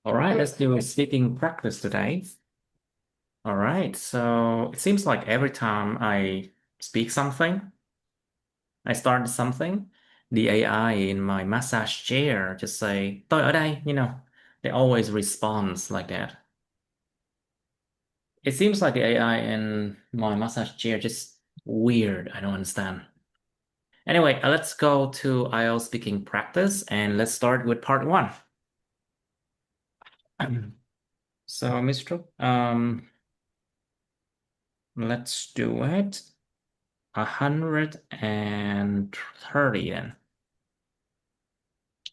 All right, let's do a speaking practice today. All right, so it seems like every time I speak something, I start something, the AI in my massage chair just say, tôi ở đây, they always responds like that. It seems like the AI in my massage chair just weird. I don't understand. Anyway, let's go to IELTS speaking practice and let's start with part one. So, Mr. Let's do it. 130 then.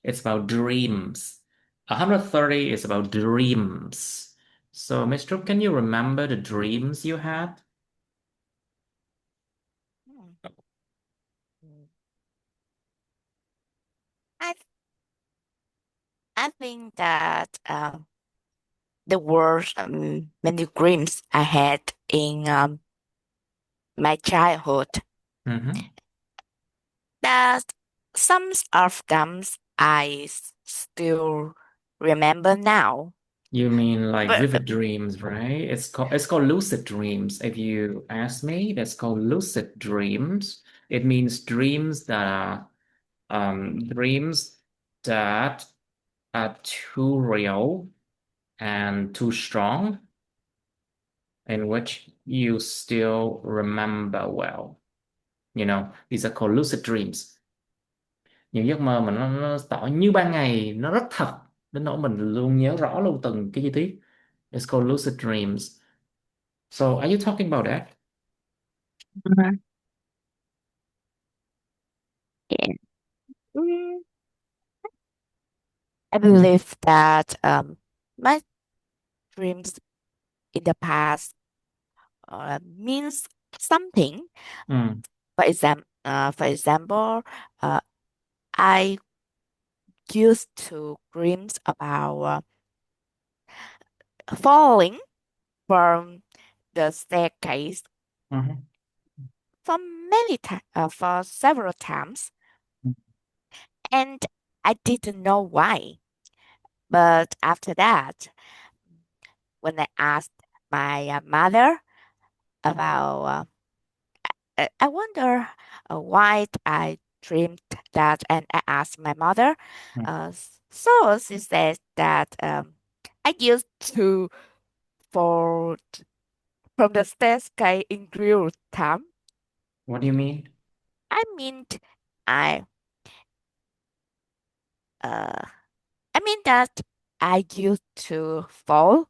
It's about dreams. 130 is about dreams. So, Mr. Can you remember the dreams you had? Hmm. I I think that the worst many dreams I had in my childhood. Mm-hmm. That some of them still remember now. You mean like But vivid dreams, right? It's called lucid dreams. If you ask me, that's called lucid dreams. It means dreams that are dreams that are too real and too strong, in which you still remember well. These are called lucid dreams. Những giấc mơ mà nó tỏ như ban ngày, nó rất thật, đến nỗi mình luôn nhớ rõ luôn từng cái chi tiết. It's called lucid dreams. So, are you talking about that? Mhm. Yeah. Mm, I believe that my dreams in the past means something. Mm. For example, uh, I used to dreams about falling from the staircase Mhm. for several times, and I didn't know why. But after that, when I asked my mother about, I wonder why I dreamed that, and I asked my mother. Mm. So she said that I used to fall from the staircase in real time. What do you mean? I mean, I uh, I mean that I used to fall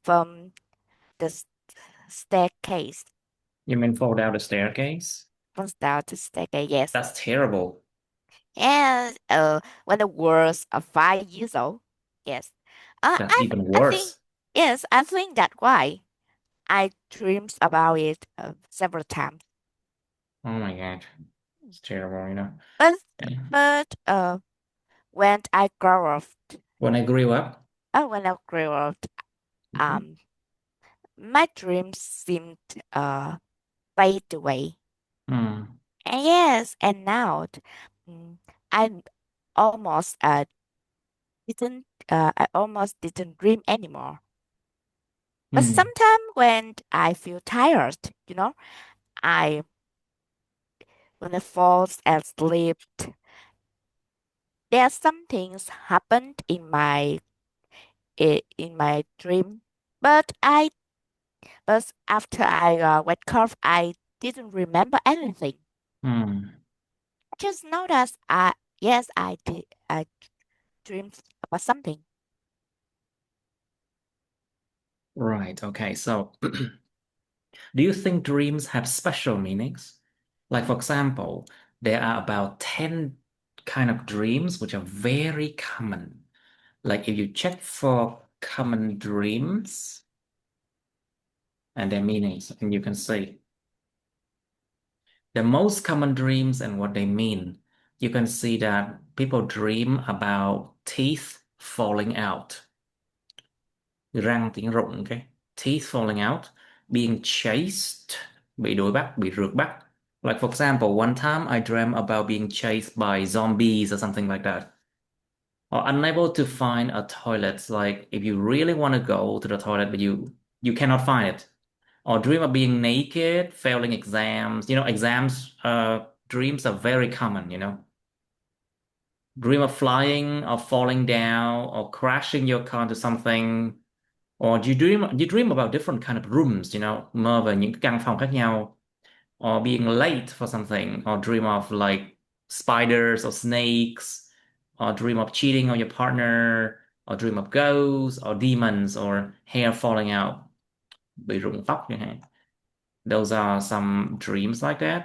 from the staircase, You mean fall down the staircase? from down to staircase. Yes, That's terrible. and when I was 5 years old, yes, That's even I think worse. yes, I think that why I dreamed about it several times. Oh my God. It's terrible. But And but when I grow up, when I grew up, when I grew up, mhm, um, my dreams seemed fade away. mm, And yes, and now mm, I almost I almost didn't dream anymore. But mm, sometimes when I feel tired, I when I fall asleep, there are some things happened in my dream. But I but after I wake up, I didn't remember anything. mm. I just know that I did I dreamed about something. Right. Okay. So, do you think dreams have special meanings? Like, for example, there are about 10 kind of dreams which are very common. Like, if you check for common dreams and their meanings, and you can see the most common dreams and what they mean. You can see that people dream about teeth falling out. Răng tiếng rụng, okay? Teeth falling out, being chased, bị đuổi bắt, bị rượt bắt. Like for example, one time I dreamt about being chased by zombies or something like that. or unable to find a toilet. Like if you really want to go to the toilet, but you cannot find it. Or dream of being naked, failing exams. Exams dreams are very common, Dream of flying or falling down or crashing your car into something. Or you dream about different kind of rooms, mơ về những cái căn phòng khác nhau. Or being late for something, or dream of like spiders or snakes, or dream of cheating on your partner, or dream of ghosts or demons or hair falling out, bị rụng tóc chẳng hạn. Those are some dreams like that.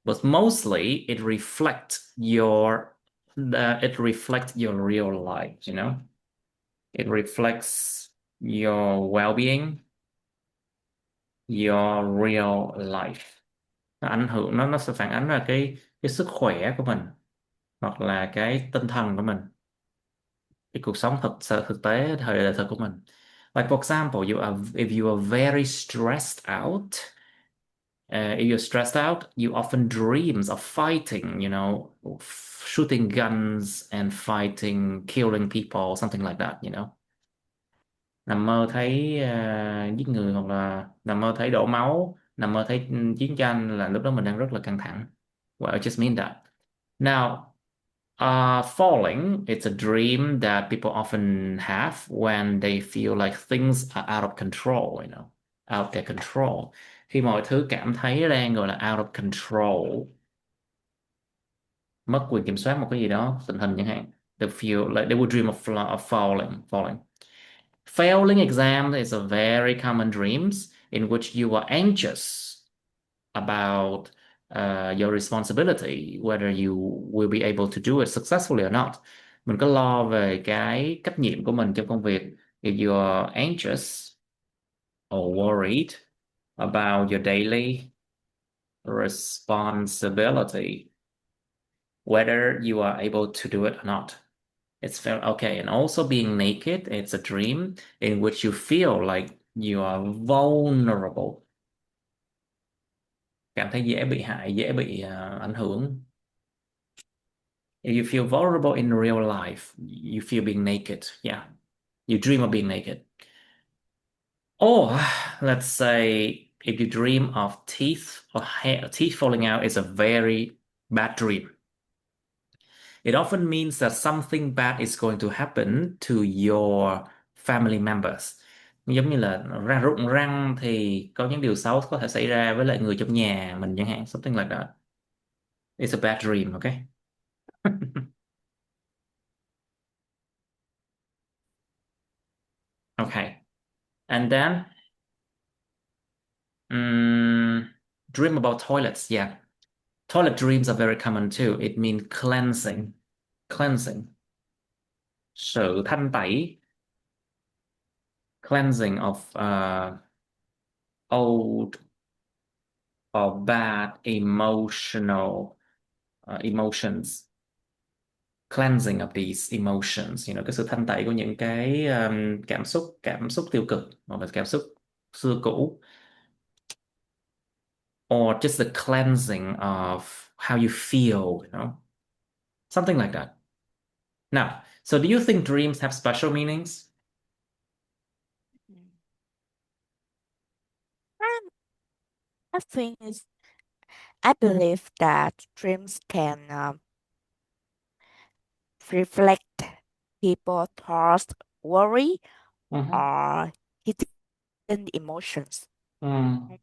But mostly it reflects your real life. It reflects your well-being, your real life. Nó ảnh hưởng, nó sẽ phản ánh là cái sức khỏe của mình, hoặc là cái tinh thần của mình, cái cuộc sống thực tế thời đời thực của mình. Like for example, if you are very stressed out, if you're stressed out, you often dreams of fighting, shooting guns and fighting, killing people, something like that. Nằm mơ thấy giết người, hoặc là nằm mơ thấy đổ máu, nằm mơ thấy chiến tranh, là lúc đó mình đang rất là căng thẳng. Well, I just mean that. Now, falling, it's a dream that people often have when they feel like things are out of control, out of their control. Khi mọi thứ cảm thấy đang gọi là out of control, mất quyền kiểm soát một cái gì đó, tình hình chẳng hạn. They feel like they would dream of falling. Failing exam is a very common dreams in which you are anxious about your responsibility, whether you will be able to do it successfully or not. Mình có lo về cái trách nhiệm của mình trong công việc. If you are anxious or worried about your daily responsibility, whether you are able to do it or not. It's very okay. And also being naked, it's a dream in which you feel like you are vulnerable. Cảm thấy dễ bị hại, dễ bị ảnh hưởng. If you feel vulnerable in real life, you feel being naked. Yeah. You dream of being naked. Or let's say if you dream of teeth or hair, teeth falling out is a very bad dream. It often means that something bad is going to happen to your family members. Giống như là rụng răng thì có những điều xấu có thể xảy ra với lại người trong nhà mình chẳng hạn, something like that. It's a bad dream, okay? Okay. And then mm, dream about toilets. Yeah. Toilet dreams are very common too. It means cleansing. Cleansing. Sự thanh tẩy. Cleansing of old or bad emotions. Cleansing of these emotions. Cái sự thanh tẩy của những cái cảm xúc tiêu cực, hoặc là cảm xúc xưa cũ. Or just the cleansing of how you feel. Something like that. Now, so do you think dreams have special meanings? Mm. I think I believe that dreams can reflect people's thoughts, worry, Mm-hmm. or hidden emotions. Mm,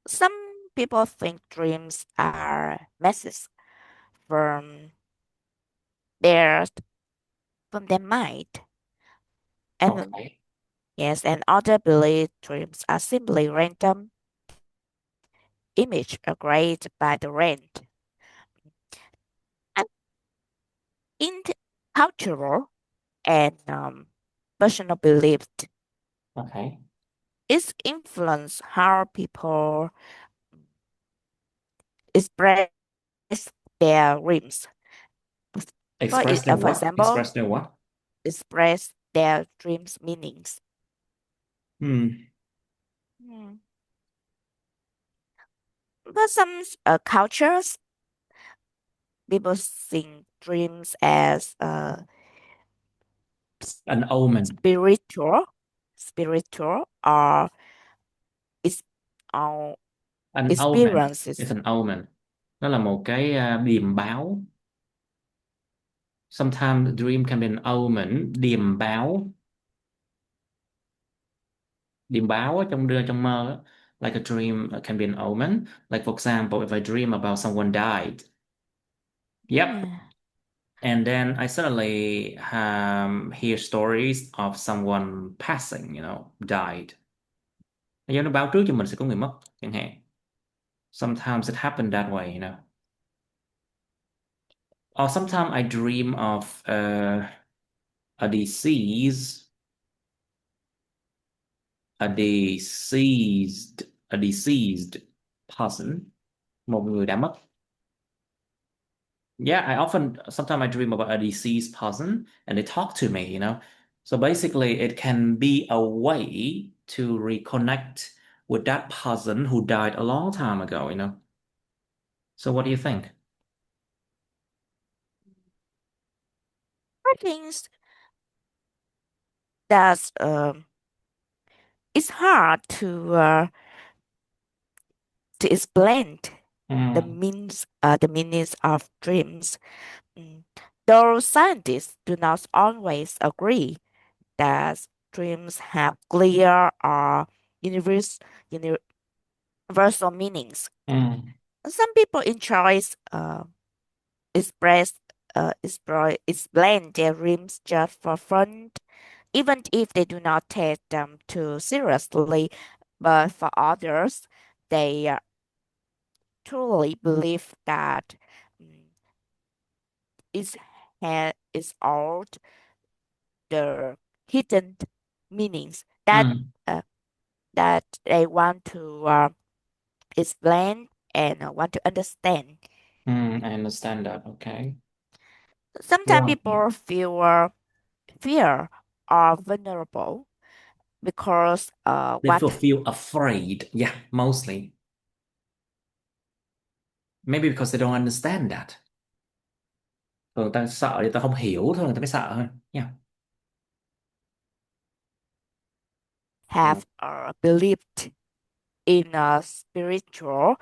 Some people think dreams are messages from their from their mind, and okay. yes, and other believe dreams are simply random image created by the brain. And in the cultural and personal beliefs, Okay. it influence how people express their dreams. Express their For what? example, Express their what? express their dreams meanings. Hmm. Hmm. But some cultures, people think dreams as An omen. spiritual, spiritual or is or An omen is experiences. an omen. Nó là một cái điềm báo. Sometimes dream can be an omen, điềm báo. Điềm báo á, trong mơ á. Like a dream can be an omen. Like for example, if I dream about someone died. Yep. Yeah. And then I suddenly hear stories of someone passing, died. Nó báo trước cho mình sẽ có người mất, chẳng hạn. Sometimes it happened that way. Or sometimes I dream of a disease, a deceased, a deceased person, một người đã mất. Yeah, sometimes I dream about a deceased person and they talk to me. So basically, it can be a way to reconnect with that person who died a long time ago. So what do you think? I think that it's hard to explain Mm, the meanings of dreams. Mm. Though scientists do not always agree that dreams have clear or universe, universal meanings. mm, Some people enjoy express explain their dreams just for fun, even if they do not take them too seriously. But for others, they truly believe that mm, it's, it's all the hidden meanings mm, uh, that they want to explain and want to understand. I understand that. Okay. Sometimes Right. people feel fear or vulnerable because They feel afraid. Yeah, mostly. Maybe because they don't understand that. Người ta sợ thì ta không hiểu thôi, người ta mới sợ thôi. Yeah. have believed in a uh, spiritual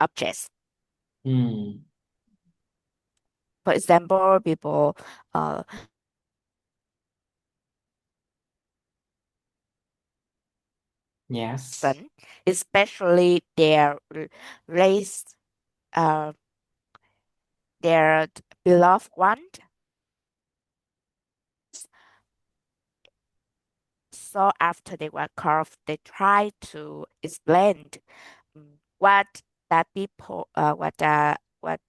objects. Mm, For example, people uh, yes. son, especially race, uh, their beloved one. So after they were carved, they try to explain what what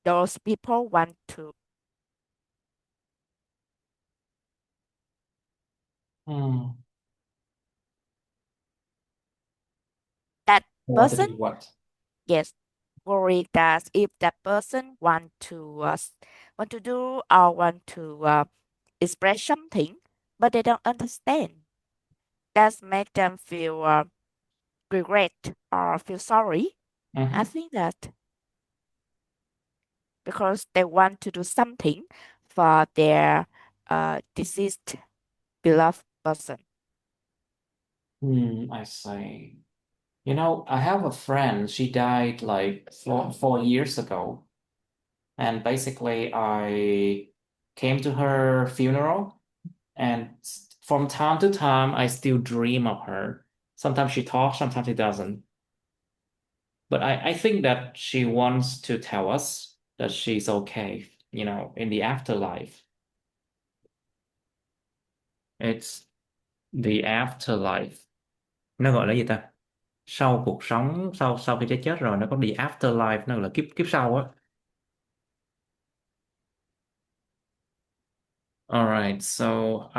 those people want to Mm. that Want to person. do what? Yes, worry that if that person want to do or want to express something, but they don't understand, that make them feel regret or feel sorry. I Mhm. think that because they want to do something for their deceased beloved person. I see. I have a friend. She died like 4 years ago. And basically, I came to her funeral. And from time to time, I still dream of her. Sometimes she talks, sometimes she doesn't. But I think that she wants to tell us that she's okay, in the afterlife. It's the afterlife. Nó gọi là gì ta? Sau cuộc sống, sau sau khi chết chết rồi nó có the afterlife, nó gọi là kiếp kiếp sau á. All right. So,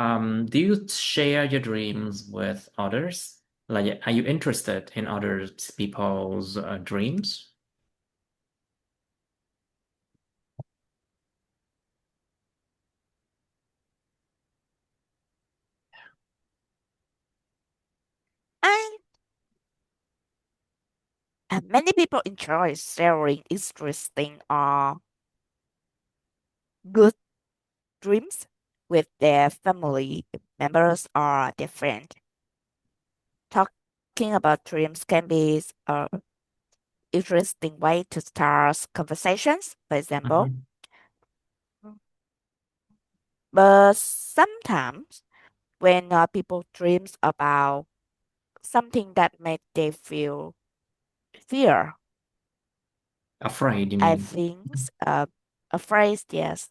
do you share your dreams with others? Like, are you interested in other people's dreams? And many people enjoy sharing interesting or good dreams with their family members or their friend. Talking about dreams can be a interesting way to start conversations, for example. Mhm. But sometimes when people dreams about something that make they feel fear, Afraid, you I mean? think a phrase, yes.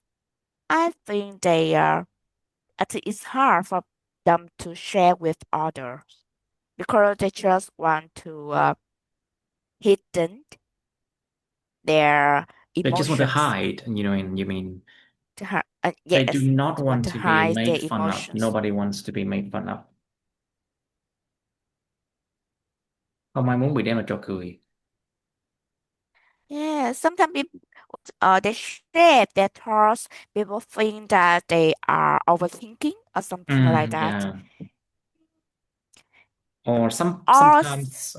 I think they are. I think it's hard for them to share with others because they just want to hidden their They just want to emotions. hide, and you mean they do Yes, not they want want to to be hide their made fun of. emotions. Nobody wants to be made fun of. Không ai muốn bị đem là trò cười. Yeah, sometimes people they share their thoughts. People think that they are overthinking or something like that. Yeah. Or Or sometimes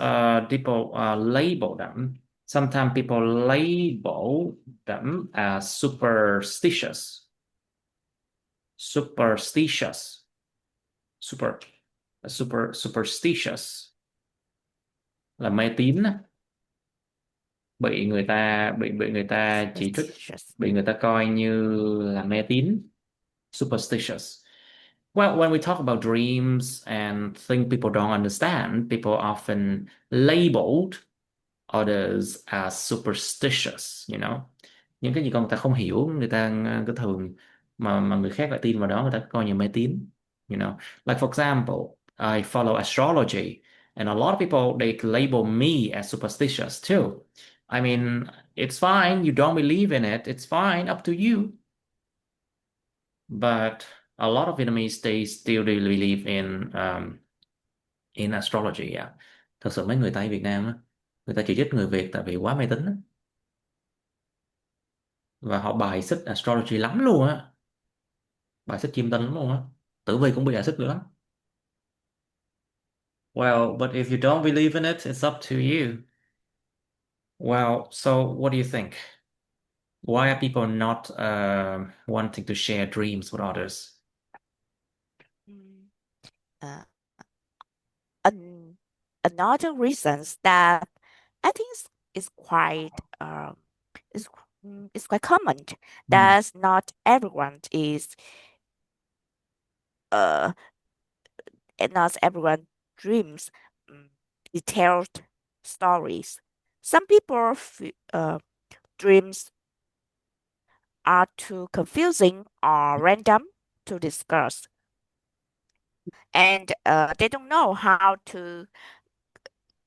people label them. Sometimes people label them as superstitious, super, superstitious là mê tín á. Bị người ta chỉ trích, superstitious. bị người ta coi như là mê tín, superstitious. Well, when we talk about dreams and things people don't understand, people often labeled others as superstitious. Những cái gì con người ta không hiểu, người ta cứ thường mà người khác lại tin vào đó, người ta coi như mê tín. Like for example, I follow astrology, and a lot of people they label me as superstitious too. I mean, it's fine, you don't believe in it, it's fine, up to you. But a lot of Vietnamese they still do believe in astrology, yeah. Thật sự mấy người Tây Việt Nam á, người ta chỉ trích người Việt tại vì quá mê tín á. Và họ bài xích astrology lắm luôn á, bài xích chiêm tinh lắm luôn á. Tử vi cũng bị bài xích nữa. Well, but if you don't believe in it, it's up to you. Well, so what do you think? Why are people not wanting to share dreams with others? Mm, uh, an, Another reasons that I think is quite is is quite common Mm. that not everyone is uh and not everyone dreams mm, detailed stories. Some people dreams are too confusing or random to discuss, and they don't know how to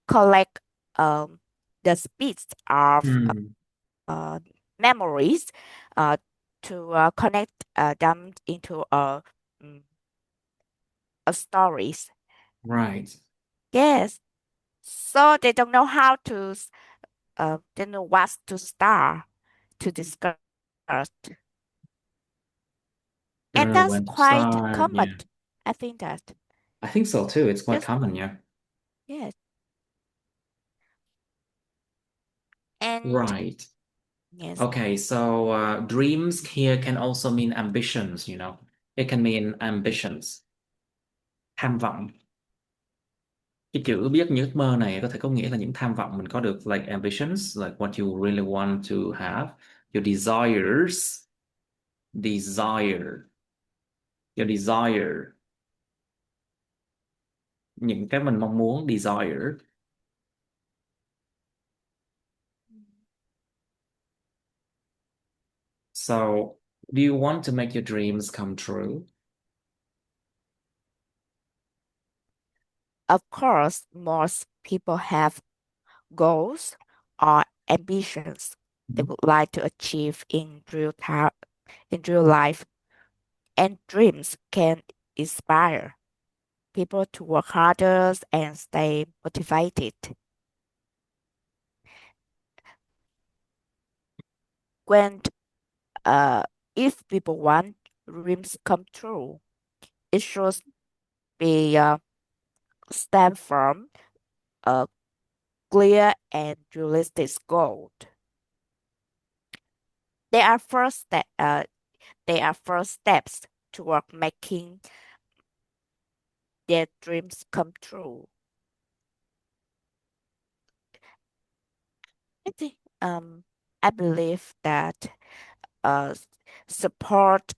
collect the speeds of Mm. uh, memories uh, to connect them into a stories. Right. Yes, so they don't know how to they know what to start to discuss, Don't and know that's when to quite start. common. Yeah. I think that I think so too. It's quite just common, yeah. yes, and Right. yes, Okay, so dreams here can also mean ambitions. It can mean ambitions, tham vọng. Cái chữ biết như ước mơ này có thể có nghĩa là những tham vọng mình có được, like ambitions, like what you really want to have, your desire, your desire, những cái mình mong muốn, desire. So, do you want to make your dreams come true? of course, most people have goals or ambitions they Mhm. would like to achieve in in real life, and dreams can inspire people to work harder and stay motivated. When uh, if people want dreams come true, it should be stem from a clear and realistic goal. There are first step. They are first steps toward making their dreams come true. I think I believe that uh support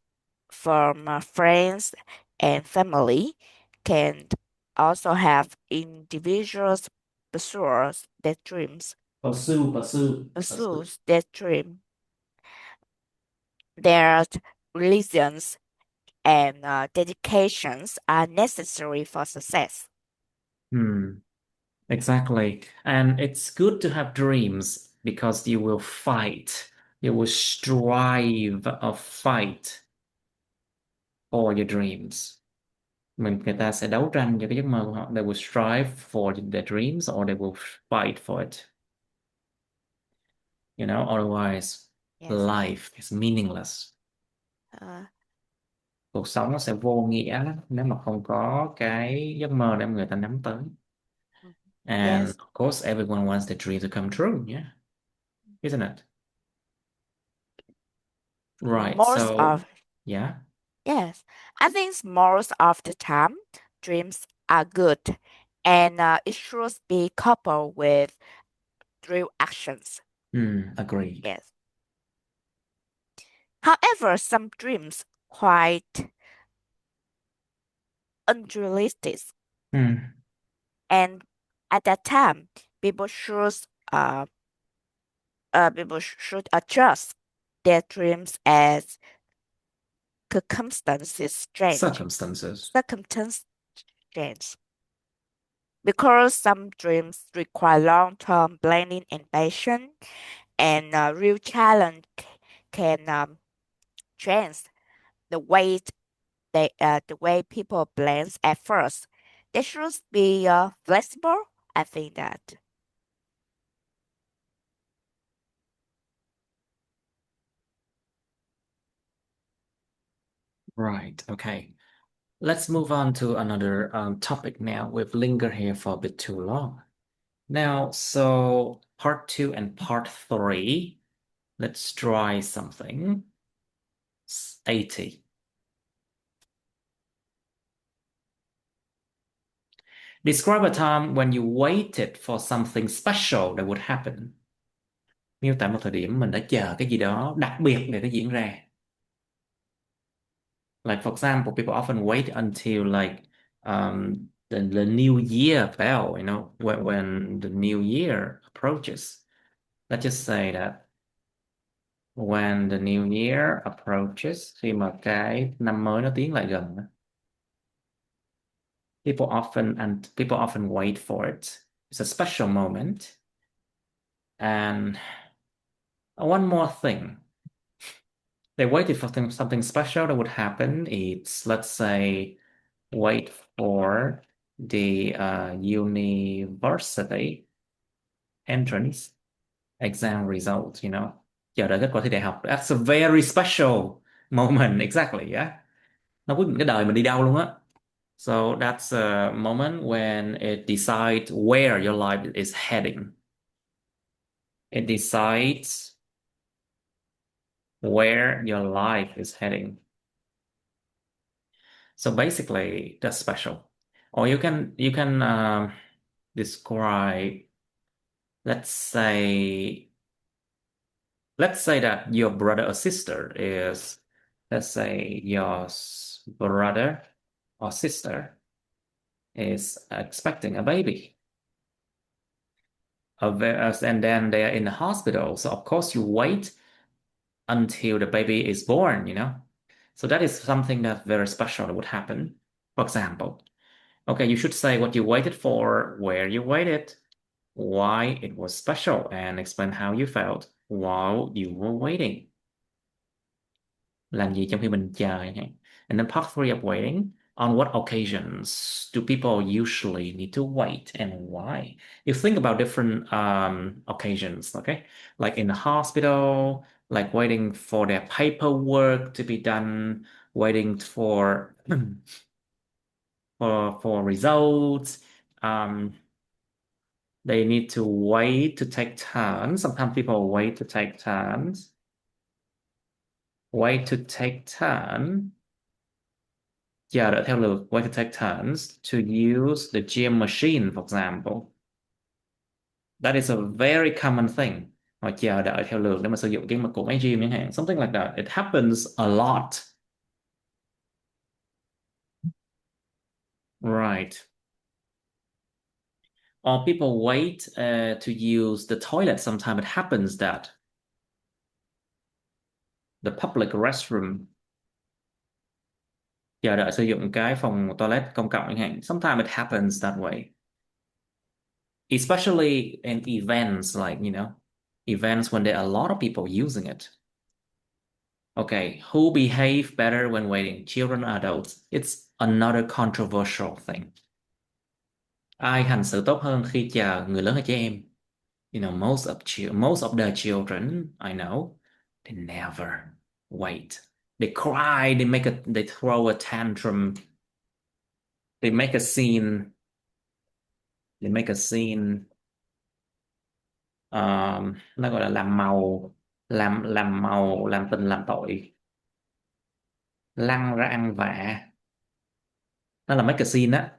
from friends and family can also have individuals Pursue. pursue their dream. Their religions and dedications are necessary for success. Hmm, exactly. And it's good to have dreams because you will fight. You will strive or fight for your dreams. Người ta sẽ đấu tranh cho cái giấc mơ của họ. They will strive for their dreams or they will fight for it. Otherwise Yes. life is meaningless. Uh, Cuộc sống nó sẽ vô nghĩa lắm nếu mà không có cái giấc mơ để người ta nhắm tới. And yes. of course, everyone wants their dream to come true, yeah, isn't it? Right. Most So, of yeah. yes, I think most of the time dreams are good, and it should be coupled with real actions. Agreed. Yes. However, some dreams quite unrealistic, Hmm. and at that time, people should uh people should adjust their dreams as circumstances change. Circumstances. Circumstances change. Because some dreams require long-term planning and patience, and real challenge can change the way the way people plans at first. They should be flexible. I think that. Right. Okay. Let's move on to another topic now. We've lingered here for a bit too long. Now, so part two and part three, let's try something. 80. Describe a time when you waited for something special that would happen. Miêu tả một thời điểm mình đã chờ cái gì đó đặc biệt để nó diễn ra. Like for example, people often wait until like the new year bell, when the new year approaches. Let's just say that when the new year approaches, khi mà cái năm mới nó tiến lại gần, people often wait for it. It's a special moment. And one more thing, they waited for something special that would happen. It's, let's say, wait for the university entrance exam results. Chờ đợi kết quả thi đại học. That's a very special moment. Exactly, yeah. Nó quyết định cái đời mình đi đâu luôn á. So that's a moment when it decides where your life is heading. It decides where your life is heading. So basically, that's special. Or you can describe, let's say, let's say that your brother or sister is, let's say your brother or sister is expecting a baby. And then they are in the hospital. So of course you wait until the baby is born. So that is something that's very special that would happen. For example, okay, you should say what you waited for, where you waited, why it was special, and explain how you felt while you were waiting. Làm gì trong khi mình chờ chẳng hạn. And then part three of waiting. On what occasions do people usually need to wait and why? You think about different occasions, okay? Like in the hospital, like waiting for their paperwork to be done, waiting for for results. They need to wait to take turns. Sometimes people wait to take turns. Wait to take turn. Chờ đợi theo lượt. Wait to take turns to use the gym machine, for example. That is a very common thing. Họ chờ đợi theo lượt để mà sử dụng cái của máy gym chẳng hạn. Something like that. It happens a lot. Right. Or people wait to use the toilet. Sometimes it happens that the public restroom, chờ đợi sử dụng cái phòng toilet công cộng chẳng hạn. Sometimes it happens that way. Especially in events like, events when there are a lot of people using it. Okay, who behave better when waiting? Children or adults? It's another controversial thing. Ai hành xử tốt hơn khi chờ, người lớn hay trẻ em? Most of the children I know, they never wait. They cry, they throw a tantrum, they make a scene, they make a scene. Nó gọi là làm màu, làm tình làm tội, lăn ra ăn vạ. Nó là make a scene á.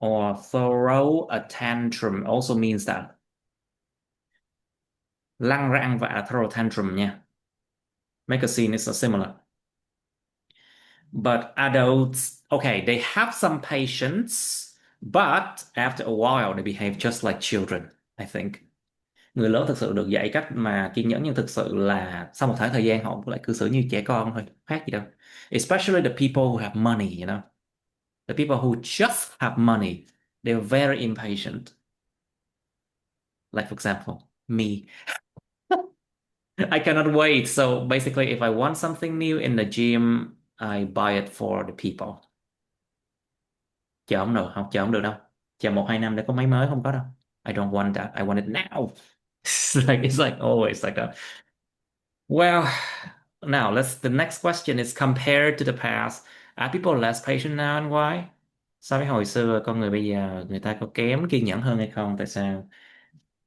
Or throw a tantrum also means that. Lăn ra ăn vạ là throw a tantrum nha. Make a scene is a similar. But adults, okay, they have some patience, but after a while they behave just like children, I think. Người lớn thực sự được dạy cách mà kiên nhẫn, nhưng thực sự là sau một khoảng thời gian họ lại cư xử như trẻ con thôi, khác gì đâu. Especially the people who have money, The people who just have money, they're very impatient. Like for example, me. I cannot wait. So basically, if I want something new in the gym, I buy it for the people. Chờ không được, không chờ không được đâu. Chờ 1-2 năm để có máy mới không có đâu. I don't want that. I want it now. It's like always like that. Well, now the next question is compared to the past. Are people less patient now and why? So với hồi xưa, con người bây giờ người ta có kém kiên nhẫn hơn hay không? Tại sao?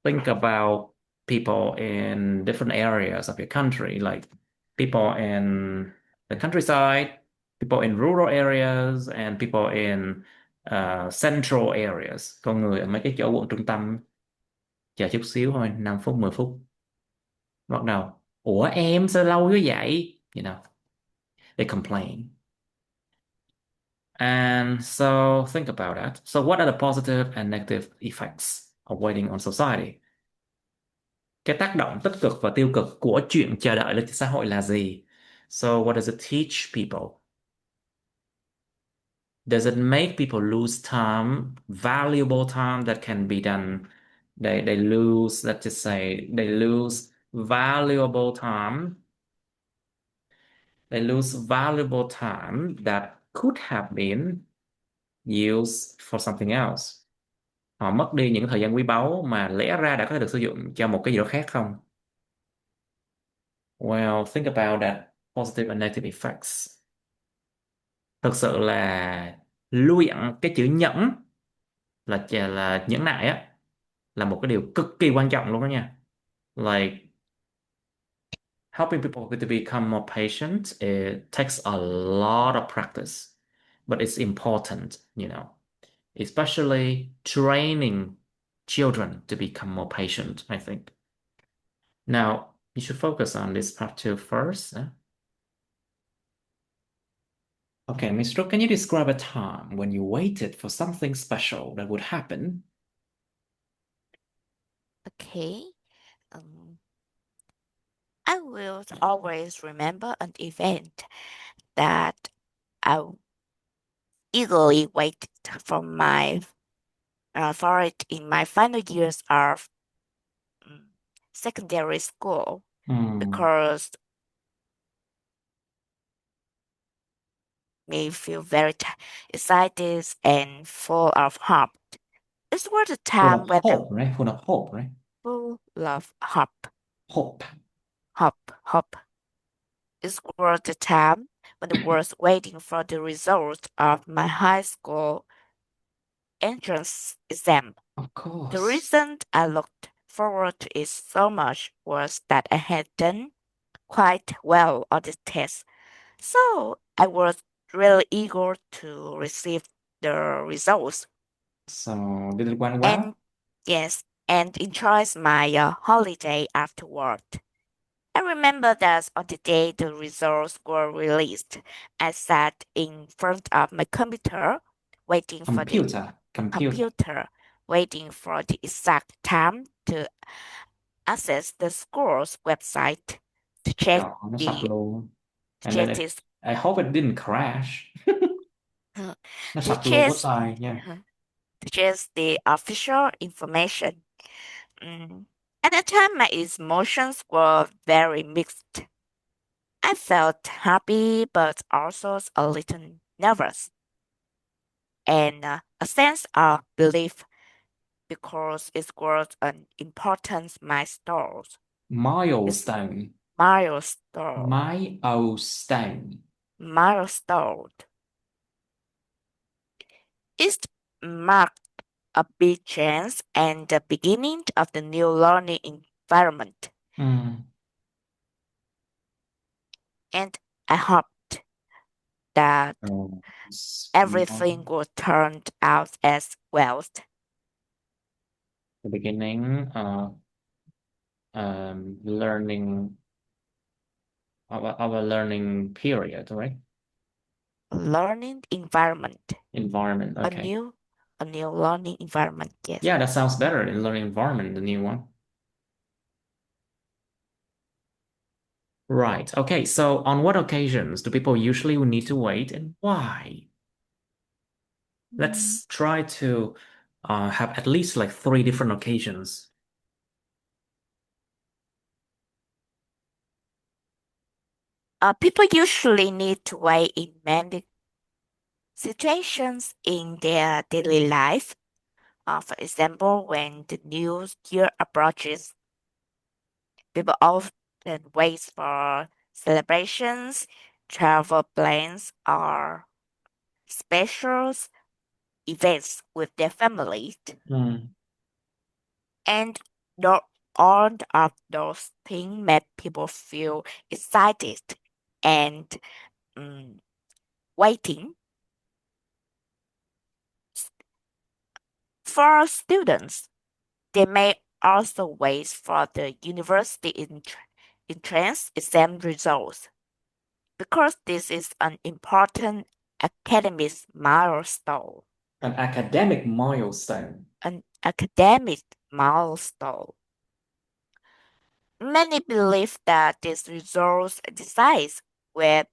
Think about people in different areas of your country, like people in the countryside, people in rural areas, and people in central areas. Con người ở mấy cái chỗ quận trung tâm chờ chút xíu thôi, 5 phút, 10 phút. Bắt đầu, ủa em sao lâu như vậy? They complain. And so think about that. So what are the positive and negative effects of waiting on society? Cái tác động tích cực và tiêu cực của chuyện chờ đợi lên xã hội là gì? So what does it teach people? Does it make people lose time, valuable time that can be done? They lose, let's just say, they lose valuable time. They lose valuable time that could have been used for something else. Họ mất đi những thời gian quý báu mà lẽ ra đã có thể được sử dụng cho một cái gì đó khác không? Well, think about that positive and negative effects. Thực sự là luyện cái chữ nhẫn, là nhẫn nại á, là một cái điều cực kỳ quan trọng luôn đó nha. Like helping people to become more patient, it takes a lot of practice, but it's important, especially training children to become more patient, I think. Now, you should focus on this part two first. Okay, Miss Rook, can you describe a time when you waited for something special that would happen? Okay. I will always remember an event that I eagerly waited for it in my final years of secondary school Hmm. because me feel very excited and full of hope. It was a Full of time when I hope, right? Full of hope, right? full of hope, Hope. hope. It was the time when I was waiting for the result of my high school entrance exam. Of The course. reason I looked forward to it so much was that I had done quite well on the test. So I was really eager to receive the results So did it went and well? yes, and enjoys my holiday afterward. I remember that on the day the results were released, I sat in front of my waiting for the Computer. computer, waiting for the exact time to access the school's website to check Trời, nó sập the luôn. to And then check this I hope it didn't crash. Nó to sập luôn check website nha. to check the official information. Mm. At the time, my emotions were very mixed. I felt happy, but also a little nervous, and a sense of relief because it was an important milestone. It's Milestone. milestone, Milestone. milestone. It marked a big change and the beginning of the new learning environment. Ừ. And I hoped that Oh, everything would turn out as well. the beginning learning of a learning period, right? Learning environment, Environment. a Okay. new, a new learning environment. Yes. Yeah, that sounds better in learning environment, the new one. Right. Okay. So on what occasions do people usually need to wait and why? Mm. Let's try to have at least like three different occasions. People usually need to wait in many situations in their daily life. For example, when the new year approaches, people often wait for celebrations, travel plans, or special events with their families. Hmm. And not all of those things make people feel excited and mm, waiting. For students, they may also wait for the university entrance exam results because this is an important academic milestone. An academic milestone. An academic milestone. Many believe that these results decide where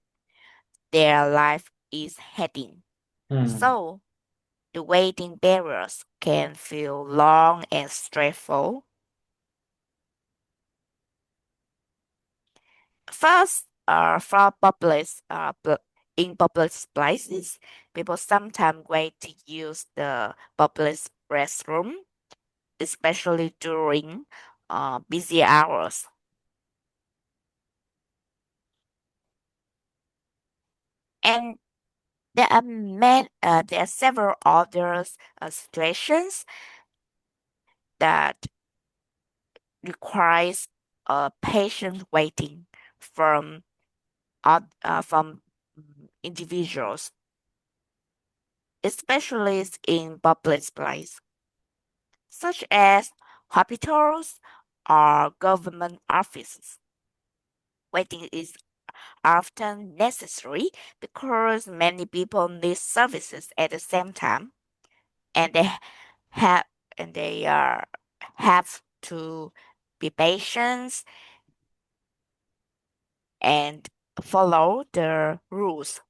their life is heading. Hmm. So, the waiting barriers can feel long and stressful. First, for in public places, people sometimes wait to use the public restroom, especially during busy hours. And there are several other situations that requires patient waiting from from individuals, especially in public places, such as hospitals or government offices. Waiting is often necessary because many people need services at the same time, and have they have to be patient and follow the rules,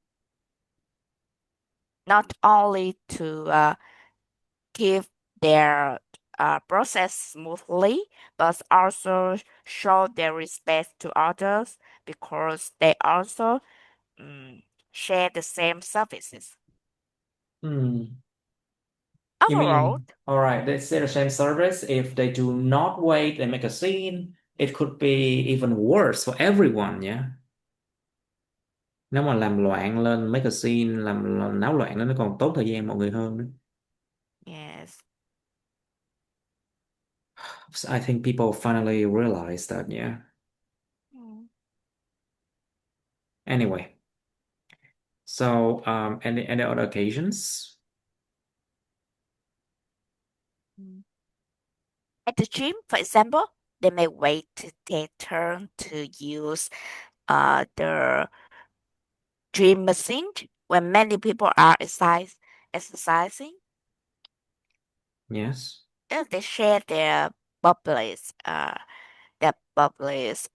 not only to keep their process smoothly, but also show their respect to others because they also mm, share the same services. Hmm. You Overall, mean, all right, they say the same service. If they do not wait and make a scene, it could be even worse for everyone, yeah. Nếu mà làm loạn lên mấy cái scene, làm náo loạn lên nó còn tốn thời gian mọi người hơn nữa. yes. So I think people finally realize that, yeah. Mm. Anyway. So, any other occasions? Mm. At the gym, for example, they may wait to their turn to use the gym machine when many people are exercising. Yes. They share bubbles, their bubbles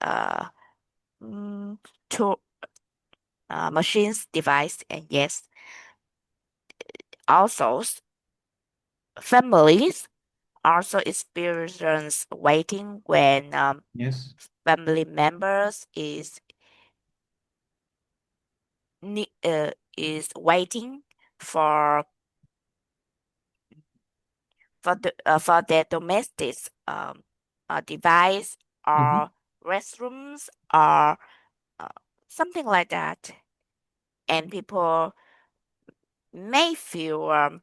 mm, to machines device, and yes, also families also experience waiting when Yes. family members is waiting for for their domestic device Hmm. or restrooms or uh, something like that, and people may feel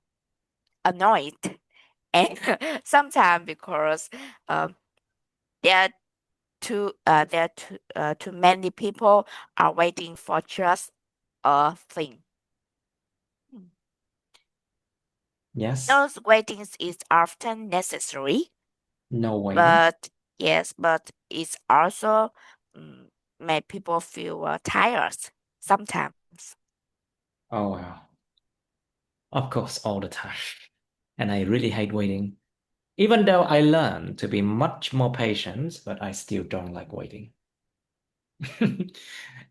annoyed and sometimes because um, too many people are waiting for just a thing. Hmm. Yes. Those waitings is often necessary, No waiting. but yes, but it's also mm, make people feel tired sometimes. Oh, wow. Of course, all the time. And I really hate waiting. Even though I learned to be much more patient, but I still don't like waiting.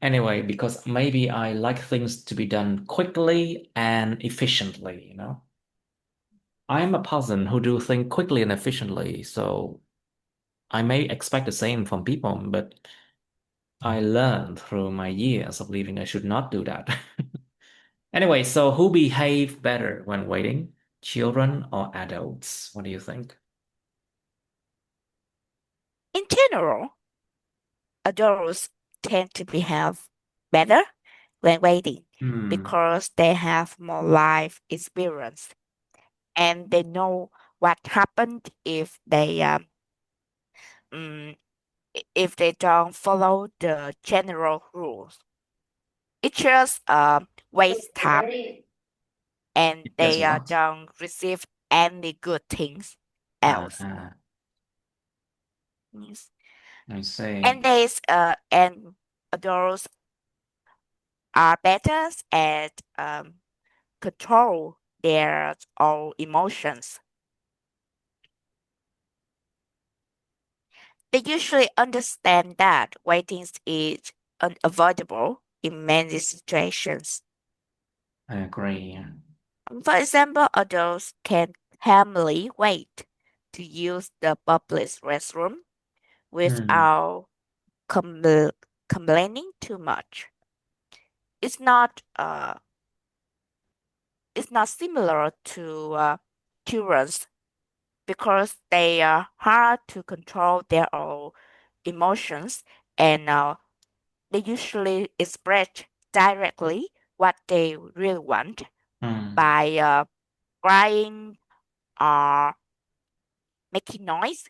Anyway, because maybe I like things to be done quickly and efficiently, you know? I'm a person who do things quickly and efficiently, so I may expect the same from people, but I learned through my years of living I should not do that. Anyway, so who behave better when waiting? Children or adults? What do you think? In general, adults tend to behave better when waiting Hmm. because they have more life experience and they know what happened mm, if they don't follow the general rules. It just waste time and It just they what? don't receive any good things else. Uh-huh. Yes. I see. And and adults are better at control their own emotions. They usually understand that waiting is unavoidable in many situations. I agree. For example, adults can calmly wait to use the public restroom Hmm. without compl- complaining too much. It's not uh, it's not similar to children's because they are hard to control their own emotions and they usually express directly what they really want Hmm. by crying or making noise.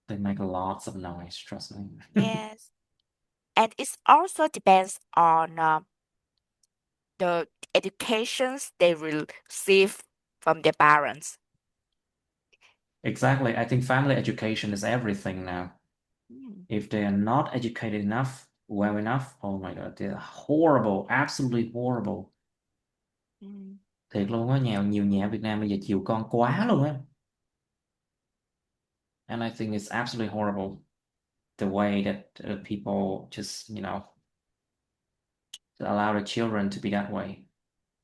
They make lots of noise, trust me. Yes, and it also depends on the educations they receive from their parents. Exactly. I think family education is everything now. Mm, If they are not educated enough, well enough, oh my God, they're horrible, absolutely horrible. mm, Thiệt luôn á, nhiều nhà ở Việt Nam bây giờ chiều con quá luôn á. And I think it's absolutely horrible the way that people just, allow the children to be that way.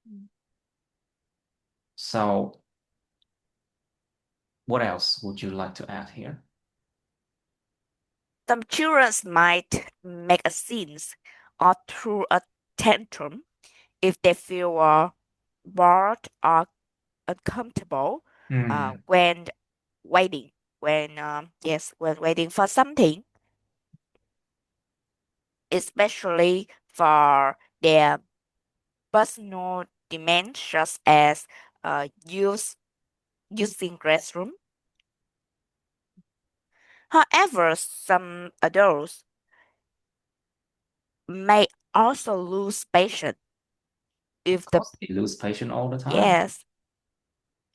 mm. So, what else would you like to add here? Some children might make a scene or throw a tantrum if they feel bored or uncomfortable Hmm. when waiting. When waiting for something, especially for their personal demands, such as using restroom. However, some adults may also lose patience If Of the course, they lose patience all the time. yes,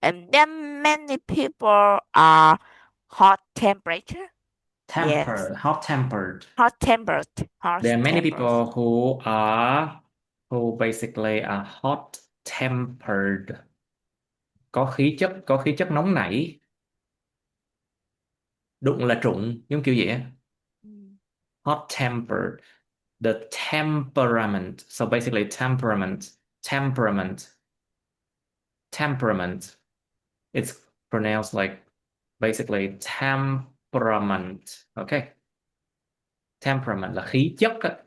and then many people are hot temperature. Yes, Tempered, hot-tempered. hot tempered, hot There are many tempers. people who basically are hot-tempered, có khí chất nóng nảy, đụng là trụng, giống kiểu vậy á. Mm. Hot-tempered, the temperament. So basically temperament. It's pronounced like basically temperament. Okay. Temperament là khí chất á.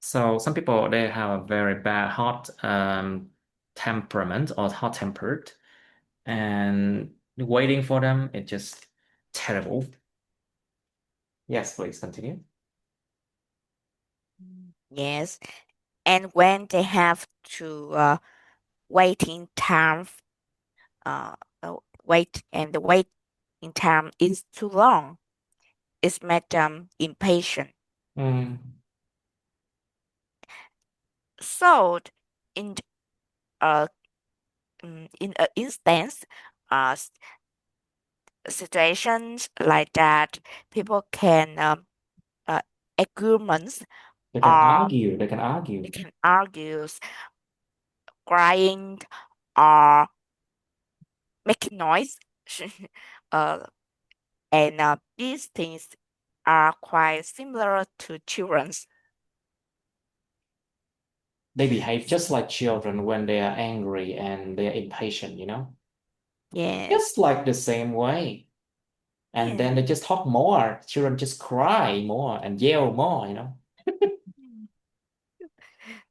So some people they have a very bad hot temperament or hot tempered, and waiting for them it's just terrible. Yes, please continue. Yes, and when they have to waiting time, uh, wait and the waiting time is too long, it makes them impatient. Mm. So, in uh, in an instance, uh, situations like that, people can uh, arguments They can or argue. They can they argue. can argue, crying, or making noise. uh, and these things are quite similar to children's. They behave just like children when they are angry and they are impatient, you know? Yes. Just like the same way. And then Yeah. they just talk more. Children just cry more and yell more, you know?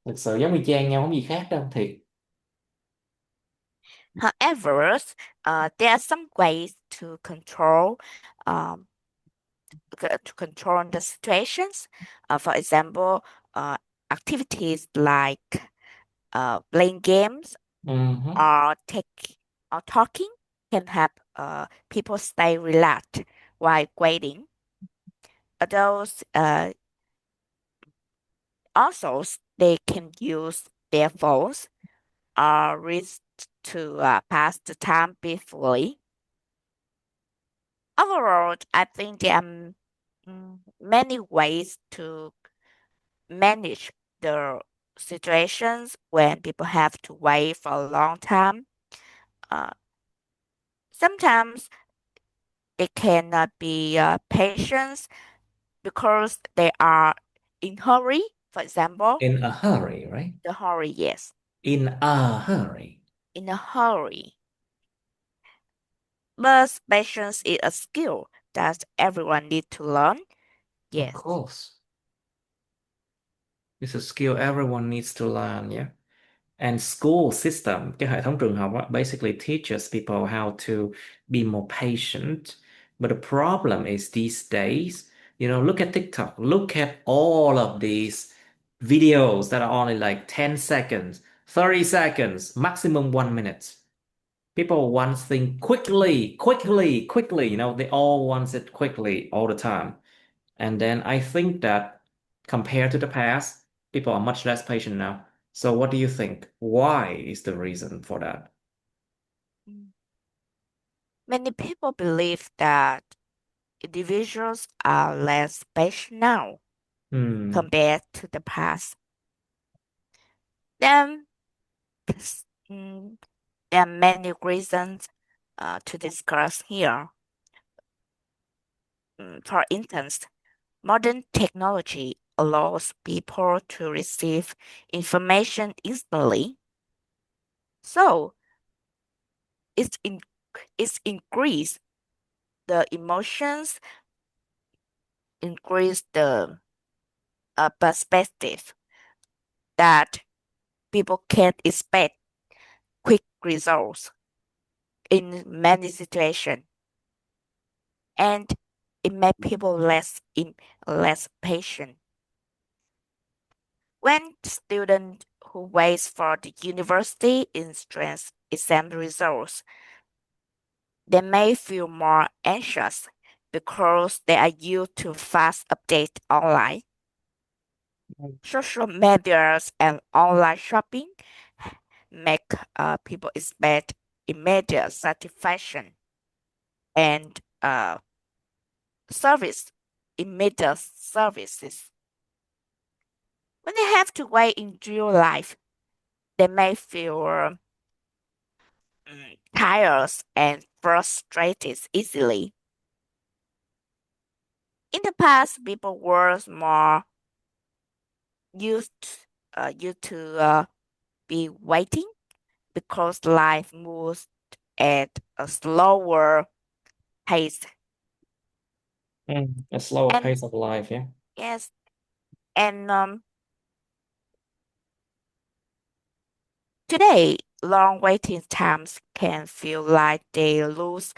Thực sự giống y chang nhau, không gì khác đâu, thiệt. However, there are some ways to um, control the situations. For example, uh, activities like playing games Mhm. or talking can help people stay relaxed while waiting. Adults also they can use their phones or wrist to pass the time peacefully. Overall, I think there are many ways to manage the situations when people have to wait for a long time. Uh, Sometimes they cannot be patient because they are in hurry. For example, In a hurry, right? the hurry, yes, In a hurry. in a hurry. But patience is a skill that everyone needs to learn. Of Yes. course. It's a skill everyone needs to learn, yeah. And school system, cái hệ thống trường học á, basically teaches people how to be more patient. But the problem is these days, look at TikTok, look at all of these videos that are only like 10 seconds, 30 seconds, maximum 1 minute. People want things quickly, quickly, quickly. They all want it quickly all the time. And then I think that compared to the past, people are much less patient now. So what do you think? Why is the reason for that? Mm. Many people believe that individuals are less patient now Hmm. compared to the past. Then, mm, there are many reasons to discuss here. For instance, modern technology allows people to receive information instantly. So it's in, it's increased the emotions, increase the perspective that people can't expect quick results in many situations, and it makes people less patient. When students who wait for the university entrance exam results, they may feel more anxious because they are used to fast update online. Social medias and online shopping make people expect immediate satisfaction and service immediate services. When they have to wait in real life, they may feel tired and frustrated easily. In the past, people were more used used to be waiting because life moves at a slower pace. A slower And pace of life, yeah. yes, and today, long waiting times can feel like they lose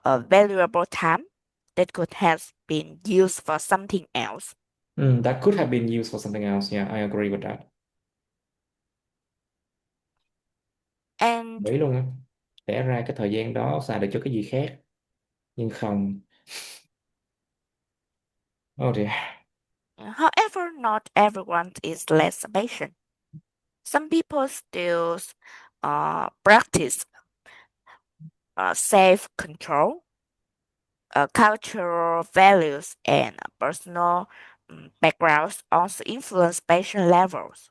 a valuable time that could have been used for something else. That could have been used for something else. Yeah, I agree with that. And Nghĩ luôn á. Lẽ ra cái thời gian đó xài được cho cái gì khác, nhưng không. Oh dear. however, not everyone is less patient. Some people still practice self control, cultural values, and personal backgrounds also influence patient levels.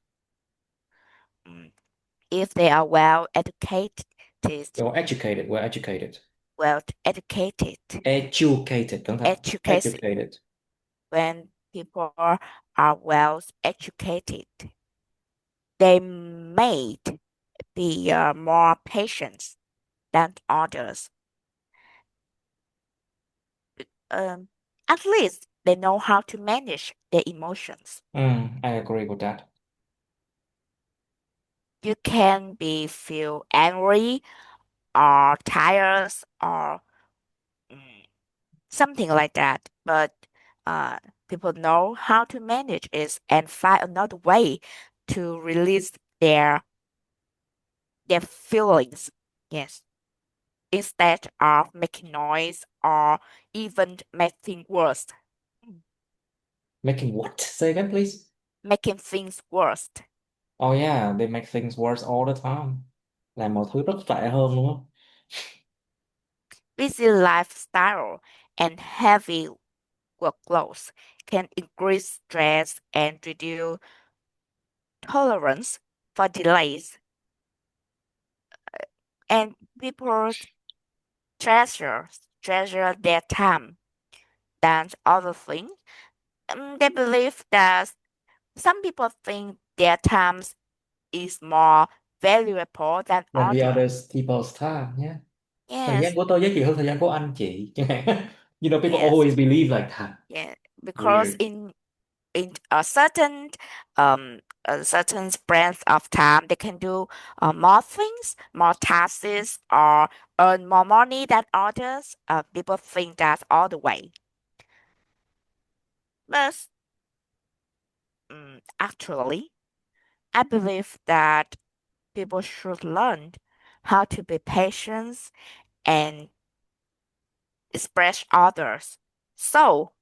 Mm, If they are You're educated. We're educated. well educated, Educated. Cẩn thận. educated, Educated. when people are well educated, they may be more patient than others. Um, at least they know how to manage their emotions. I agree with that. You can be feel angry or tired or mm, something like that, but uh, people know how to manage it and find another way to release their feelings. Yes, instead of making noise or even make things worse. Making what? Say again, please. Making things worse. Oh yeah, they make things worse all the time. Làm mọi thứ rất tệ hơn luôn á. Busy lifestyle and heavy workloads can increase stress and reduce tolerance for delays. And people treasure treasure their time than other things. They believe that some people think their time is more valuable than Than the other. others people's time, yeah. Thời gian Yes, của tôi giá trị hơn thời gian của anh chị. Chẳng hạn. You know, people yes, always believe like that. yeah. Because Weird. in a certain span of time, they can do more things, more tasks, or earn more money than others. People think that's all the way. But actually, I believe that people should learn how to be patient and express others. So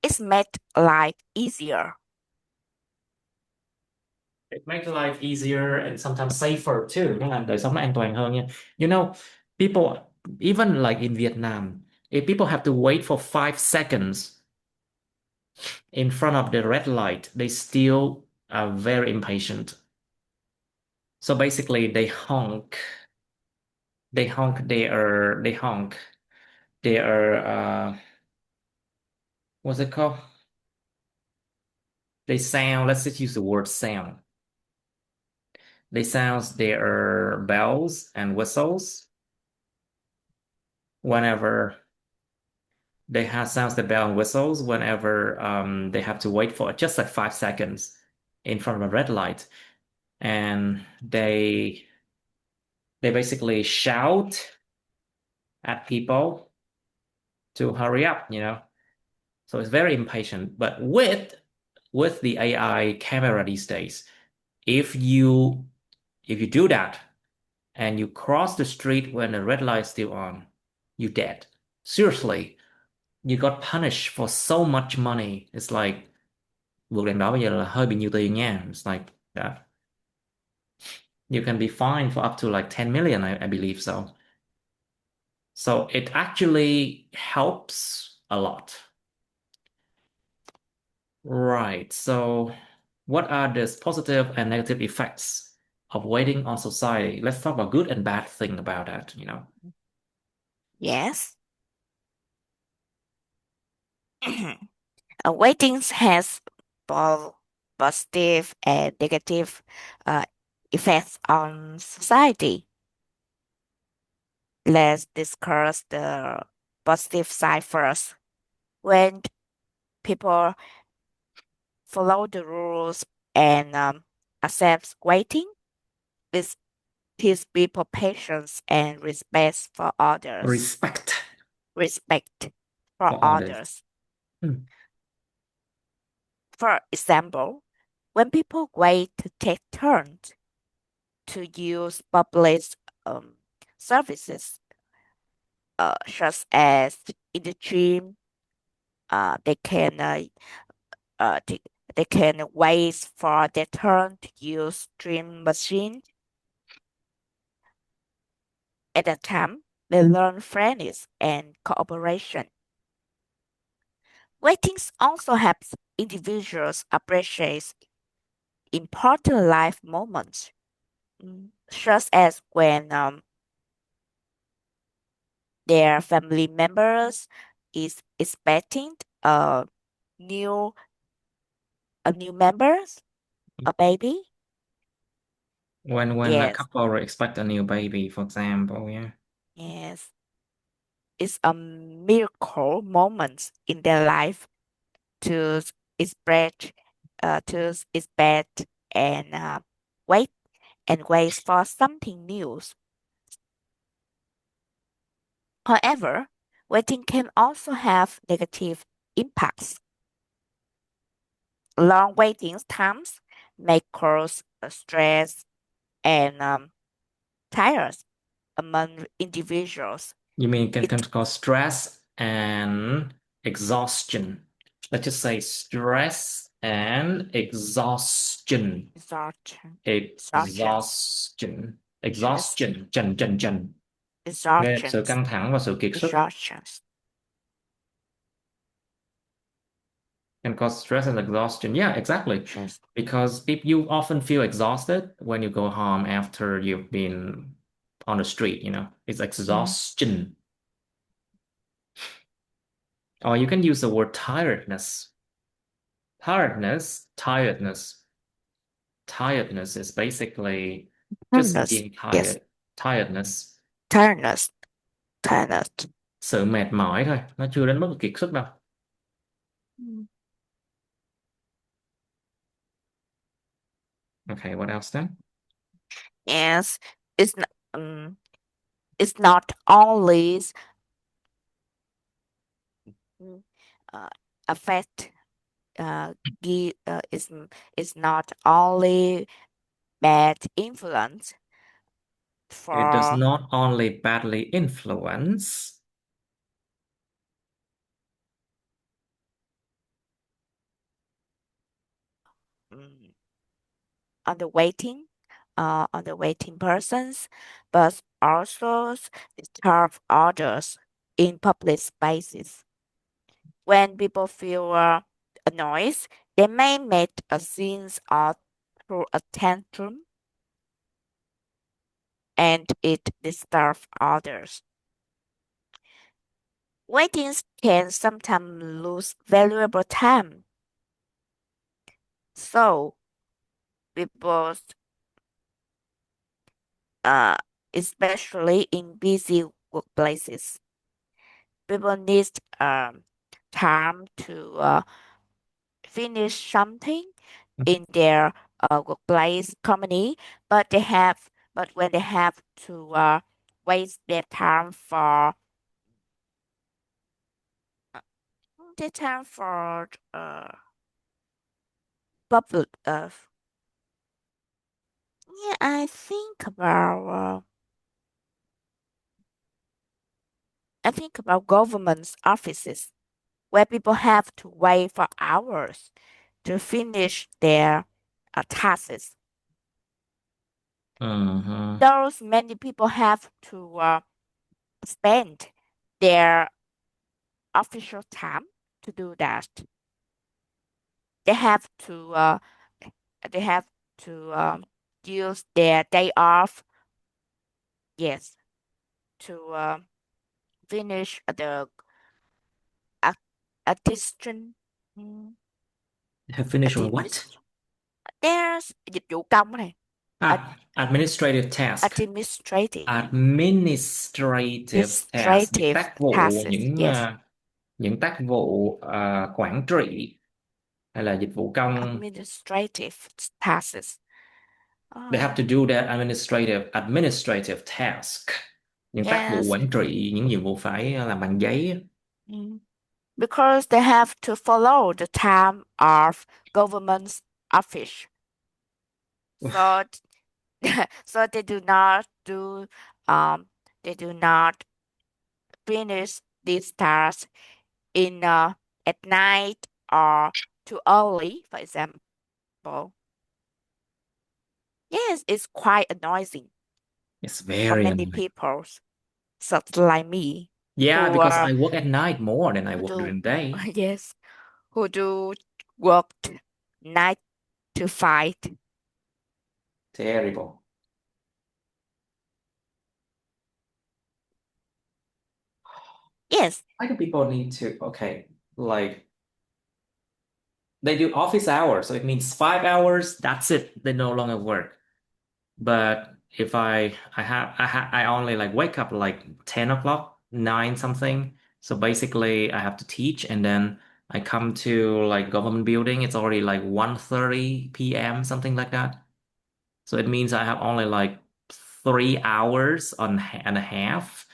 it's made life easier. It makes life easier and sometimes safer too. Nó làm đời sống nó an toàn hơn nha. You know, people, even like in Vietnam, if people have to wait for 5 seconds in front of the red light, they still are very impatient. So basically, they honk their, what's it called? They sound, let's just use the word sound. They sound their bells and whistles whenever they have sounds the bell and whistles whenever they have to wait for just like 5 seconds in front of a red light, and they basically shout at people to hurry up, you know. So it's very impatient. But with the AI camera these days, if you if you do that and you cross the street when the red light is still on, you dead. Seriously, you got punished for so much money. It's like vượt đèn đỏ bây giờ là hơi bị nhiều tiền nha. It's like that. You can be fined for up to like 10 million, I believe so. So it actually helps a lot. Right. So what are the positive and negative effects of waiting on society? Let's talk about good and bad thing about that. Yes. Waiting has both positive and negative uh, effects on society. Let's discuss the positive side first. When people follow the rules and accept waiting, it teaches people patience and respect for others. Respect Respect for for others. others. Hmm. For example, when people wait to take turns to use public um, services, such as in the gym, they can uh, they, they can wait for their turn to use gym machine. At that time, they learn fairness and cooperation. Waiting also helps individuals appreciate important life moments, such as when their family members is expecting new a new members, a baby. When a Yes, couple expect a new baby, for example, yeah. yes, it's a miracle moment in their life to expect, to expect and wait and wait for something new. However, waiting can also have negative impacts. Long waiting times may cause stress and tired among individuals. You mean can It cause stress and exhaustion. Let's just say stress and exhaustion. exhaustion, exhaustion, Exhaustion. stress, Exhaustion. Trần. Nghe sự exhaustion, căng thẳng và sự kiệt sức. exhaustion. Can cause stress and exhaustion. Yeah, exactly. Yes. Because if you often feel exhausted when you go home after you've been on the street. It's Mm. exhaustion. Or you can use the word tiredness. Tiredness. Tiredness is basically just Tiredness. being Yes. tired. Tiredness. Tiredness. Tiredness. Sự mệt mỏi thôi, nó chưa đến mức kiệt sức đâu. Mm. Okay, what else then? Yes. It's not, it's not only mm, uh, affect give is not only bad influence It does for not only badly influence. mm, on the waiting persons, but also disturb others in public spaces. When people feel a noise, they may make a scene or throw a tantrum, and it disturbs others. Waiting can sometimes lose valuable time. So people, uh, especially in busy workplaces, people need time to finish something in their workplace company, but when they have to waste their time for uh, public yeah, I think about government offices. where people have to wait for hours to finish their tasks. Mm-hmm. Those many people have to spend their official time to do that. They have to they have to use their day off, yes, to finish the ac- addition. mm, Have finished on what? adminis- There's dịch vụ công này. Ad- Administrative task. Administrative Administrative task, những administrative tác vụ, tasks, yes. những tác vụ quản trị hay là dịch vụ công. Administrative tasks. They have Uh, to do their administrative task. Những tác vụ yes. quản trị, những nhiệm vụ phải làm bằng giấy. Mm. Because they have to follow the time of government's office. So so um they do not finish these tasks in at night or too early, for example. Yes, it's quite annoying It's for very many annoying. people, such like me, Yeah, who because I work at night more than I who work do during the day. yes, who do work 9 to 5. Terrible. Yes. Why do people need to, okay, like they do office hours, so it means 5 hours, that's it. They no longer work. But if I only like wake up like 10 o'clock, 9 something. So basically I have to teach and then I come to like government building. It's already like 1:30 p.m., something like that. So it means I have only like 3 hours and a half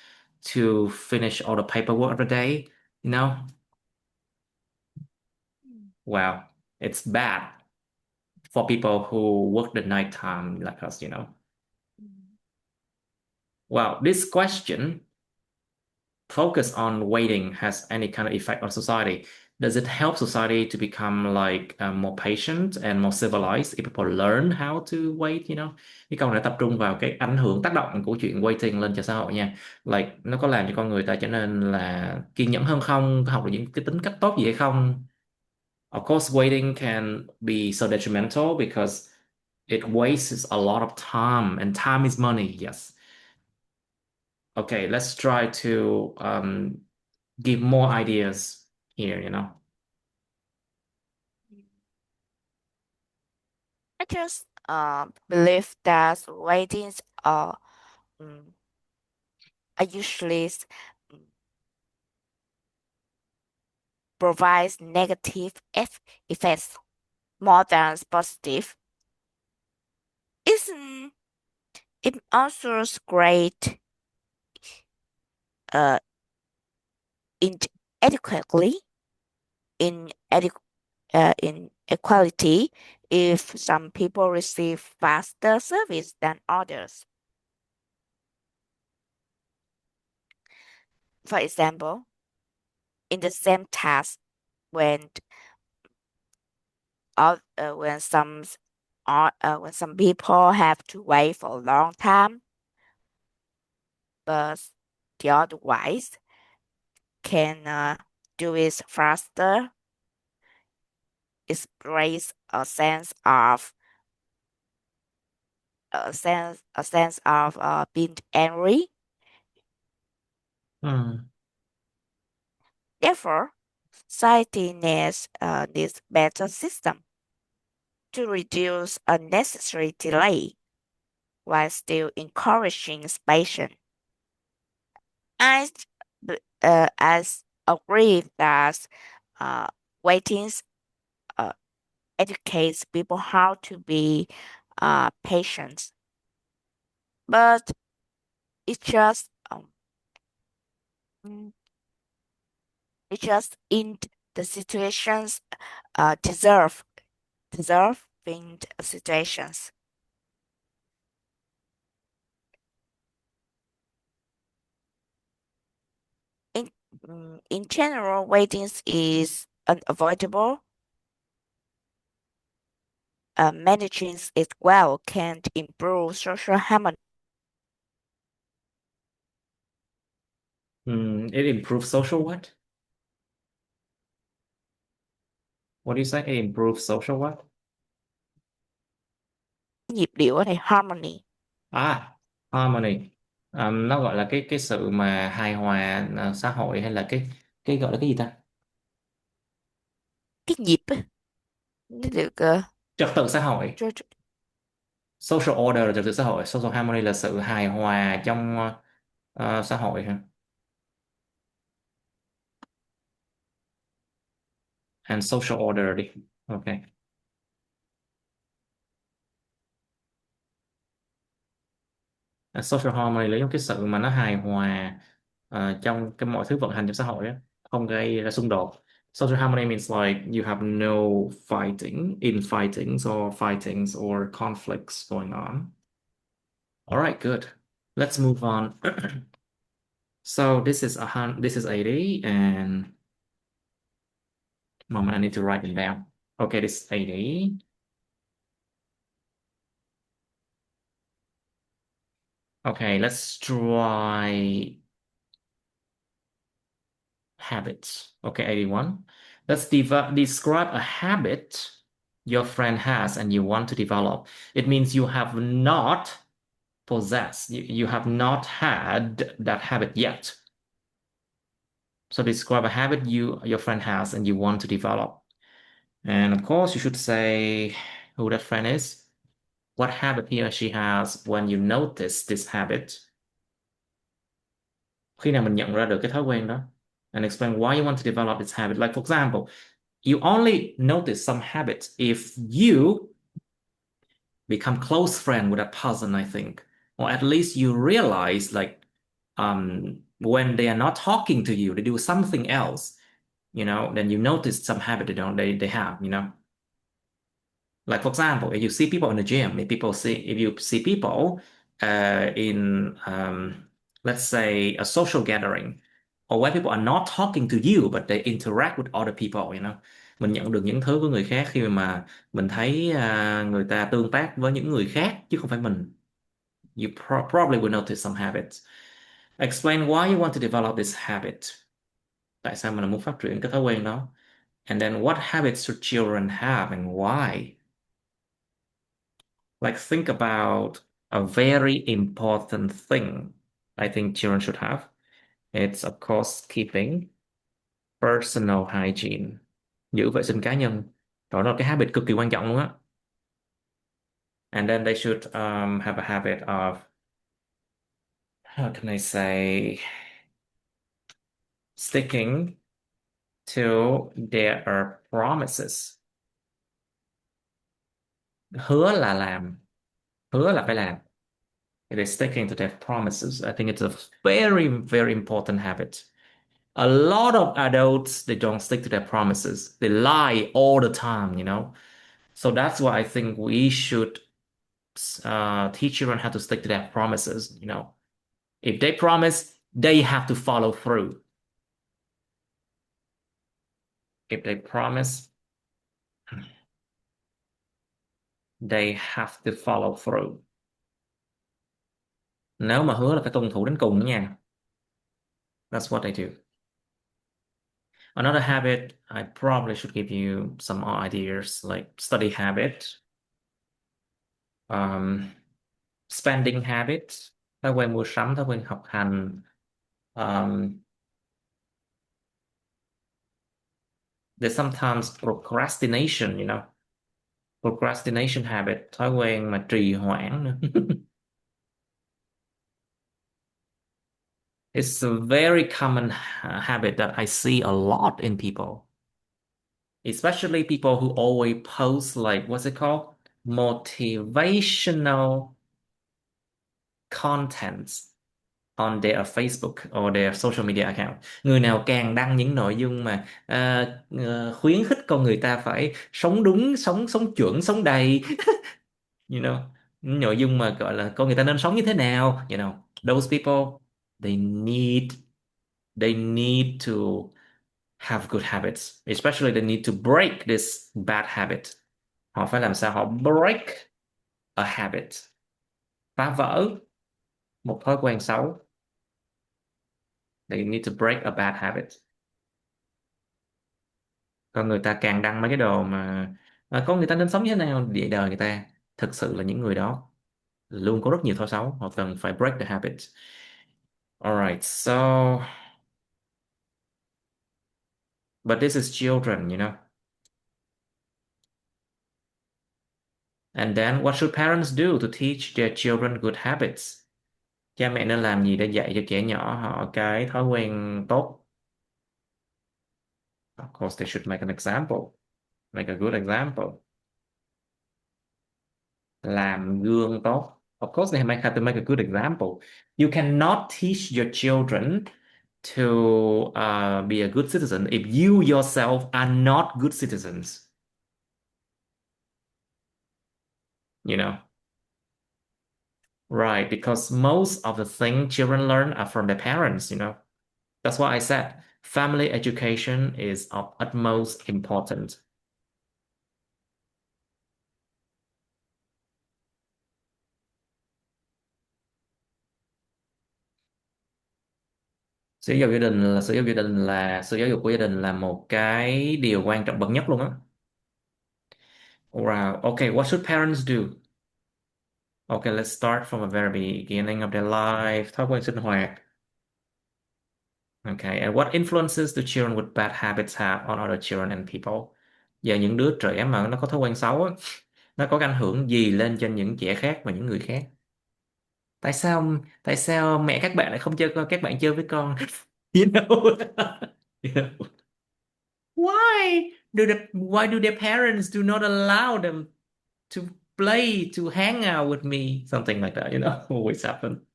to finish all the paperwork of the day, you know? Wow, it's bad for people who work the nighttime like us. Well, this question focus on waiting has any kind of effect on society? Does it help society to become like more patient and more civilized if people learn how to wait? Cái câu này tập trung vào cái ảnh hưởng tác động của chuyện waiting lên cho xã hội nha. Like nó có làm cho con người ta trở nên là kiên nhẫn hơn không? Có học được những cái tính cách tốt gì hay không? Of course, waiting can be so detrimental because it wastes a lot of time, and time is money. Yes. Okay, let's try to give more ideas here. I just believe that ratings mm, are usually provides negative effects more than positive. Isn't it also great uh, inadequately in equality if some people receive faster service than others? For example, in the same task, when when when some people have to wait for a long time, but the otherwise can do it faster. It brings a sense of being angry. Hmm. Therefore, society needs better system to reduce unnecessary delay while still encouraging patience. I as agree that uh, waitings uh, educates people how to be patient, but it just mm, it just in the situations deserving situations. In In general, waiting is unavoidable. Managing it well can improve social harmony. It improves social what? What do you say? It improves social what? Nhịp điệu ở đây harmony. À, harmony. Nó gọi là cái sự mà hài hòa xã hội, hay là cái gọi là cái gì ta? Cái nhịp á, nó được Trật tự xã hội. cho- cho- Social order là trật tự xã hội. Social harmony là sự hài hòa trong xã hội ha. And social order đi. Ok. Social harmony là giống cái sự mà nó hài hòa trong cái mọi thứ vận hành trong xã hội á, không gây ra xung đột. Social harmony means like you have no fighting, infightings or fightings or conflicts going on. All right, good. Let's move on. So this is 80, and moment, I need to write it down. Okay, this is 80. Okay, let's try habits. Okay, 81. Let's describe a habit your friend has and you want to develop. It means you have not possessed, you have not had that habit yet. So describe a habit your friend has and you want to develop. And of course, you should say who that friend is, what habit he or she has when you notice this habit. Khi nào mình nhận ra được cái thói quen đó. And explain why you want to develop this habit. Like for example, you only notice some habits if you become close friend with a person, I think, or at least you realize like when they are not talking to you, they do something else, then you notice some habit they have, Like for example, if you see people in the gym, if you see people in let's say a social gathering, or where people are not talking to you but they interact with other people. Mình nhận được những thứ của người khác khi mà mình thấy người ta tương tác với những người khác chứ không phải mình. You probably will notice some habits. Explain why you want to develop this habit. Tại sao mình muốn phát triển cái thói quen đó? And then what habits should children have and why? Like think about a very important thing I think children should have. It's of course keeping personal hygiene. Giữ vệ sinh cá nhân. Đó là cái habit cực kỳ quan trọng luôn á. And then they should have a habit of, how can I say, sticking to their promises. Hứa là làm. Hứa là phải làm. It is sticking to their promises. I think it's a very, very important habit. A lot of adults, they don't stick to their promises. They lie all the time. So that's why I think we should teach children how to stick to their promises. If they promise, they have to follow through. If they promise, they have to follow through. Nếu mà hứa là phải tuân thủ đến cùng nha. That's what they do. Another habit, I probably should give you some more ideas, like study habit, um, spending habit, thói quen mua sắm, thói quen học hành. Um, there's sometimes procrastination habit, thói quen mà trì hoãn nữa. It's a very common habit that I see a lot in people, especially people who always post like, what's it called? Motivational contents on their Facebook or their social media account. Người nào càng đăng những nội dung mà khuyến khích con người ta phải sống đúng, sống sống chuẩn, sống đầy, you know, những nội dung mà gọi là con người ta nên sống như thế nào, those people, they need They need to have good habits, especially they need to break this bad habit. Họ phải làm sao họ break a habit, phá vỡ một thói quen xấu. They need to break a bad habit. Còn người ta càng đăng mấy cái đồ mà con người ta nên sống như thế nào vậy đời người ta, thực sự là những người đó luôn có rất nhiều thói xấu, họ cần phải break the habit. Alright, so but this is children, you know. And then what should parents do to teach their children good habits? Cha mẹ nên làm gì để dạy cho trẻ nhỏ họ cái thói quen tốt? Of course, they should make an example, make a good example. Làm gương tốt. Of course, they might have to make a good example. You cannot teach your children to be a good citizen if you yourself are not good citizens. You know, right? Because most of the things children learn are from their parents. You know, that's why I said family education is of utmost importance. Sự giáo dục của gia đình là một cái điều quan trọng bậc nhất luôn á. Wow. Okay, what should parents do? Okay, let's start from the very beginning of their life. Thói quen sinh hoạt. Okay, and what influences do children with bad habits have on other children and people? Giờ những đứa trẻ mà nó có thói quen xấu á, nó có cái ảnh hưởng gì lên trên những trẻ khác và những người khác? Tại sao mẹ các bạn lại không cho các bạn chơi với con? You know? You know? Why do their parents do not allow them to play, to hang out with me? Something like that, you know, always happen.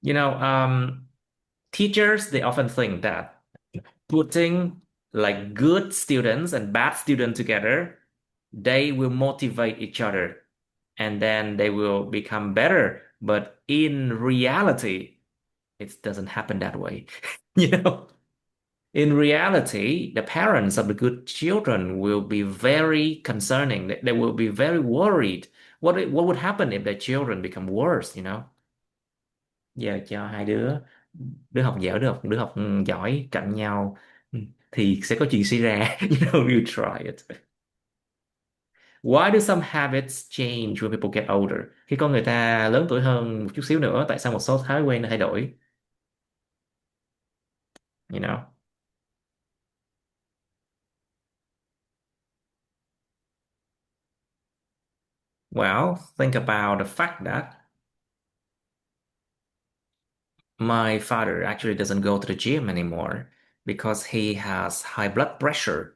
You know, teachers, they often think that putting like good students and bad students together, they will motivate each other and then they will become better. But in reality, it doesn't happen that way. You know, in reality, the parents of the good children will be very concerning. They will be very worried. What would happen if their children become worse, you know? Giờ cho hai đứa, đứa học dở đứa học giỏi cạnh nhau, thì sẽ có chuyện xảy ra. You know, you try it. Why do some habits change when people get older? Khi con người ta lớn tuổi hơn một chút xíu nữa, tại sao một số thói quen nó thay đổi? You know? Well, think about the fact that my father actually doesn't go to the gym anymore because he has high blood pressure.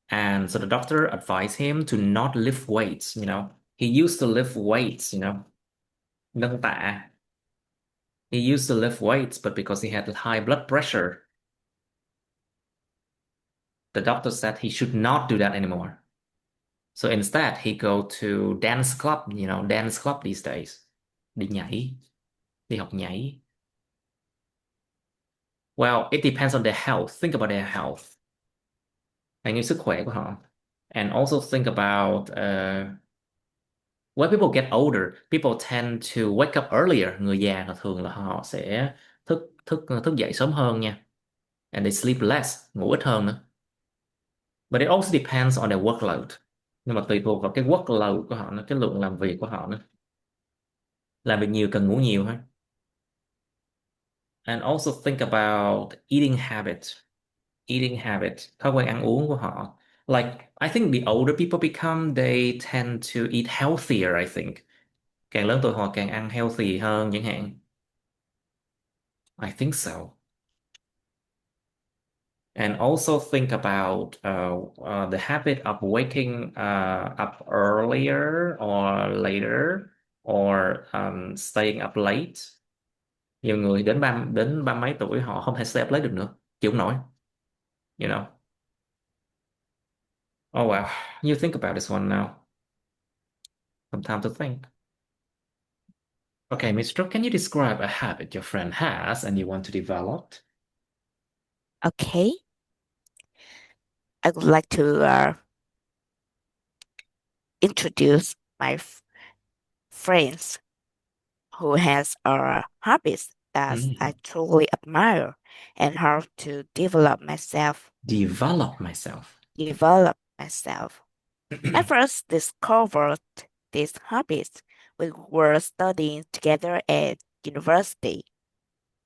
And so the doctor advised him to not lift weights, you know. He used to lift weights, you know, nâng tạ. He used to lift weights, but because he had high blood pressure, the doctor said he should not do that anymore. So instead, he go to dance club, you know, dance club these days. Đi nhảy, đi học nhảy. Well, it depends on their health. Think about their health. Hãy nghĩ sức khỏe của họ. And also think about when people get older, people tend to wake up earlier. Người già là thường là họ sẽ thức thức thức dậy sớm hơn nha. And they sleep less, ngủ ít hơn nữa. But it also depends on their workload. Nhưng mà tùy thuộc vào cái workload của họ nữa, cái lượng làm việc của họ nữa. Làm việc nhiều cần ngủ nhiều ha. And also think about eating habit. Eating habit, thói quen ăn uống của họ. Like, I think the older people become, they tend to eat healthier, I think. Càng lớn tuổi họ càng ăn healthy hơn chẳng hạn. I think so. And also think about the habit of waking up earlier or later or staying up late. Nhiều người đến ba mấy tuổi họ không thể stay up late được nữa, chịu không nổi, you know. Oh wow, you think about this one now. Some time to think. Okay, Mr. Can you describe a habit your friend has and you want to develop? Okay, I would like to introduce my friends who has hobbies that I Mm. truly admire and how to Develop myself. develop myself. I first discovered these hobbies when we were studying together at university.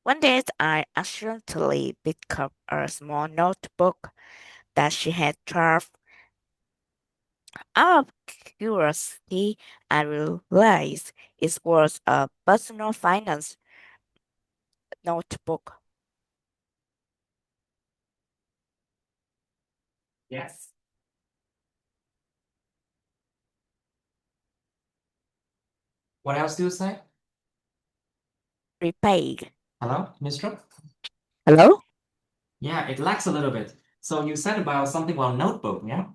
One day I accidentally picked up a small notebook that she had drafted. Out of curiosity, I realized it was a personal finance notebook. Yes. What else do you say? Prepaid. Hello, Mr. Hello? Yeah, it lacks a little bit. So you said about something about notebook, yeah?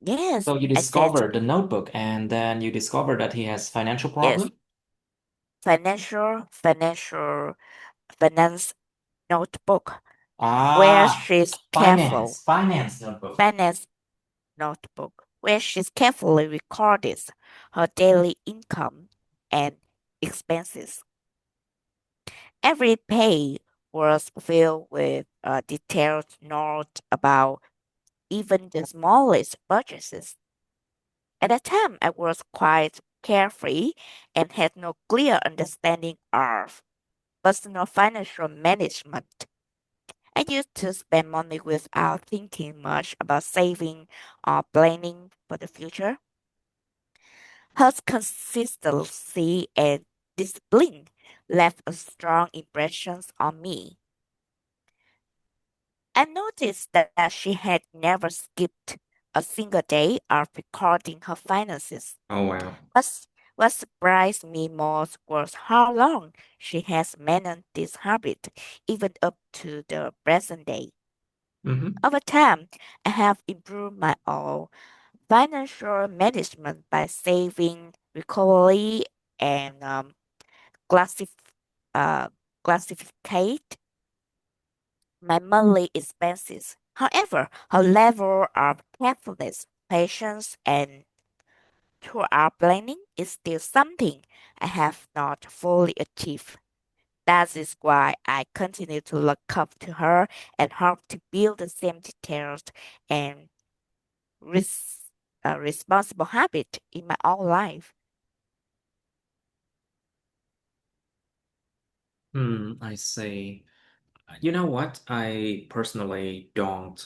Yes, So you I said discovered the notebook and then you discovered that he has financial yes. problem? Finance notebook where Ah, she's careful. finance notebook. Finance notebook where she's carefully recorded her daily income and expenses. Every page was filled with a detailed note about even the smallest purchases. At the time, I was quite carefree and had no clear understanding of personal financial management. I used to spend money without thinking much about saving or planning for the future. Her consistency and discipline left a strong impression on me. I noticed that she had never skipped a single day of recording her finances. Oh, wow. What, what surprised me most was how long she has maintained this habit, even up to the present day. Mm-hmm. Over time, I have improved my own financial management by saving regularly and classif- uh, classificate my monthly expenses. However, her level of carefulness, patience, and throughout planning is still something I have not fully achieved. That is why I continue to look up to her and hope to build the same detailed and responsible habit in my own life. Hmm, I see. You know what? I personally don't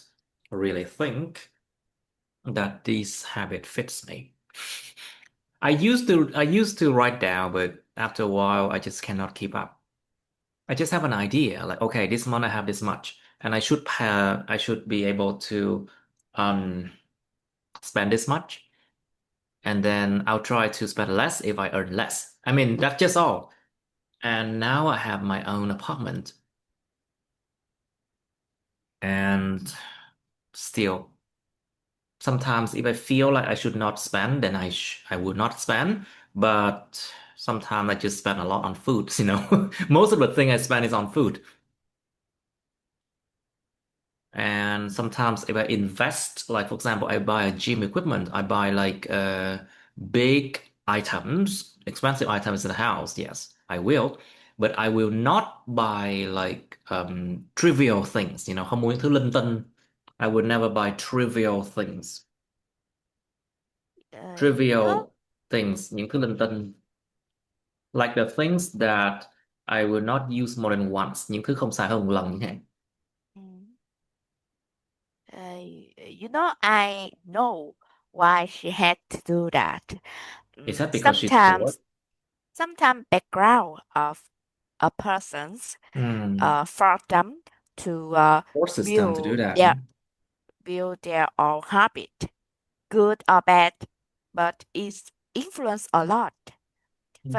really think that this habit fits me. I used to write down, but after a while I just cannot keep up. I just have an idea, like, okay, this month I have this much, and I should be able to um spend this much, and then I'll try to spend less if I earn less. I mean, that's just all. And now I have my own apartment, and still, sometimes if I feel like I should not spend, then I would not spend. But sometimes I just spend a lot on food, you know. Most of the thing I spend is on food. And sometimes if I invest, like for example, I buy a gym equipment, I buy like big items, expensive items in the house, yes, I will. But I will not buy like trivial things, you know, không mua những thứ linh tinh. I would never buy trivial things. You know, Trivial things, những thứ linh tinh. Like the things that I will not use more than once, những thứ không xài hơn một lần chẳng hạn. mm, I know why she had to do that. Is that because she's bored? Sometimes background of a person's Hmm. for them to Forces them to do build that. their build their own habit, good or bad, but it's influence a lot. Hmm.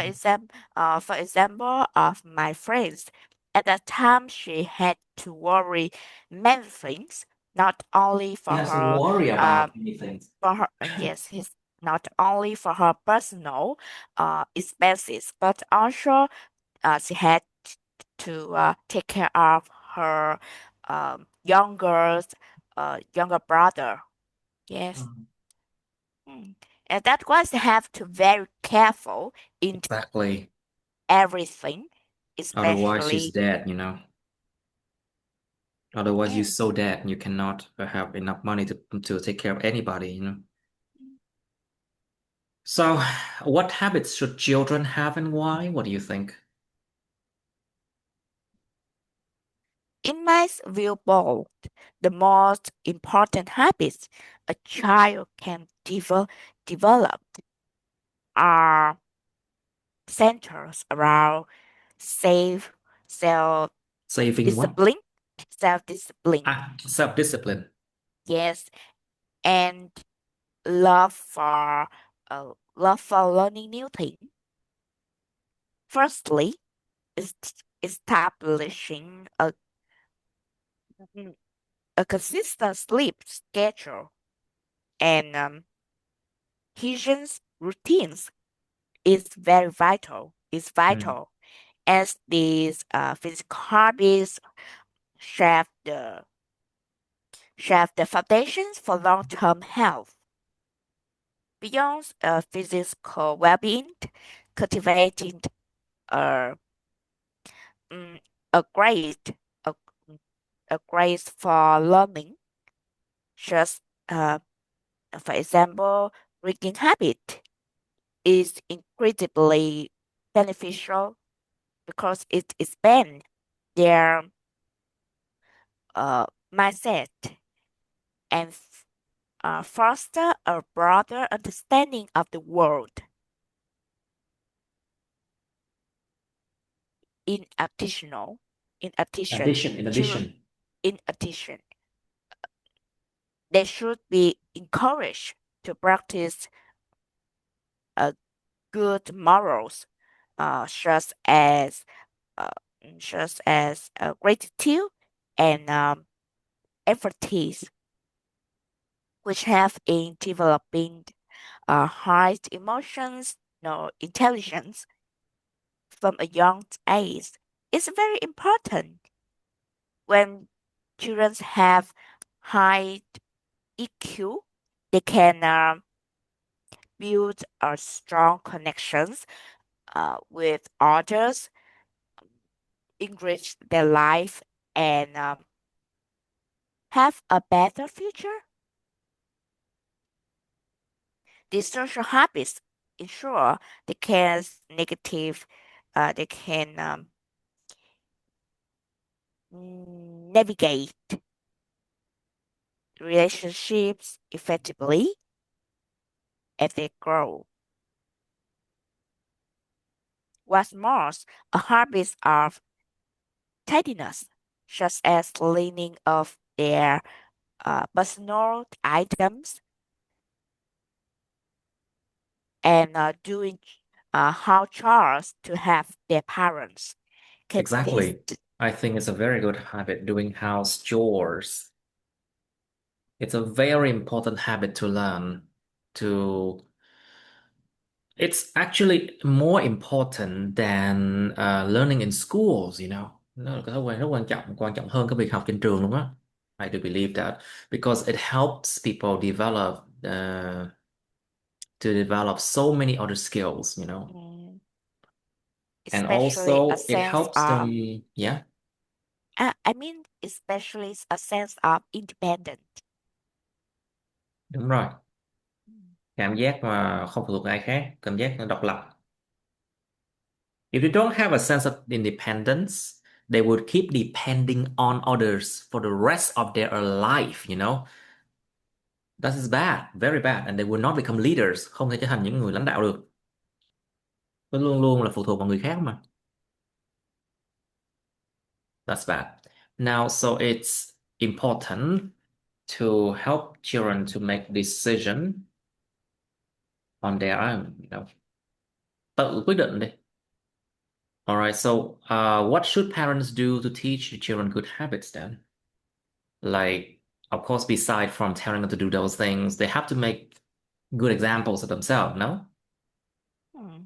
For example, of my friends, at that time she had to worry many things, not only He has to worry uh, about many things. for her yes, not only for her personal expenses, but also she had to take care of her younger brother. Yes. Mm. Mm. And that was have to very careful in Exactly. everything, Otherwise, she's especially. dead, you know. Otherwise, you're Mm. so dead, you cannot have enough money to take care of anybody, you know. So, what habits should children have and why? What do you think? In my viewpoint, the most important habits a child can develop are centers around safe self Saving what? discipline, self discipline, Ah, self-discipline. yes, and love for love for learning new things. Firstly, is establishing a consistent sleep schedule and hygiene routines is Mm. vital as these physical habits shape the foundations for long-term health. Beyond physical well-being, cultivating a, mm, a great a, a grace for learning, just for example, reading habit is incredibly beneficial because it expands their mindset and foster a broader understanding of the world. In additional, in addition, In children, addition. in addition, they should be encouraged to practice uh, good morals, uh, such as uh, gratitude and empathy, which have in developing high emotions, no intelligence from a young age. It's very important when children have high EQ, they can build strong connections with others, enrich their life, and have a better future. These social habits ensure they can negative, they can navigate relationships effectively as they grow. What's more, a habit of tidiness, such as cleaning of their personal items and doing house chores to have their parents. Can this, Exactly. I think it's a very good habit doing house chores. It's a very important habit to learn. To It's actually more important than learning in schools, you know. Nó là cái thói quen rất quan trọng hơn cái việc học trên trường luôn á. I do believe that because it helps people to develop so many other skills, you know. mm, And especially a also it sense helps of, them, yeah, especially a sense of independence. đúng rồi. Mm. Cảm giác mà không phụ thuộc ai khác, cảm giác độc lập. If you don't have a sense of independence, they would keep depending on others for the rest of their life, you know. That is bad, very bad, and they will not become leaders, không thể trở thành những người lãnh đạo được. Nó luôn luôn là phụ thuộc vào người khác mà. That's bad. Now, so it's important to help children to make decision on their own, you know. Tự quyết định đi. All right, so what should parents do to teach children good habits then? Like, of course, beside from telling them to do those things, they have to make good examples of themselves, no? Hmm.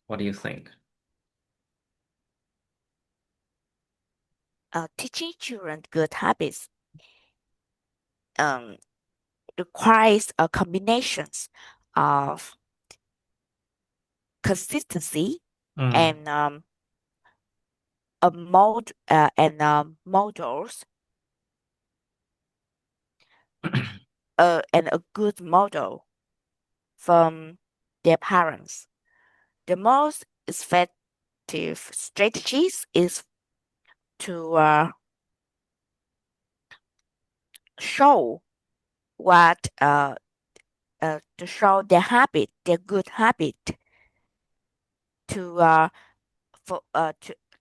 What do you think? Teaching children good habits um, requires a combinations of consistency Mm. and models and a good model from their parents. The most effective strategies is to show what to show their habit, their good habit, to for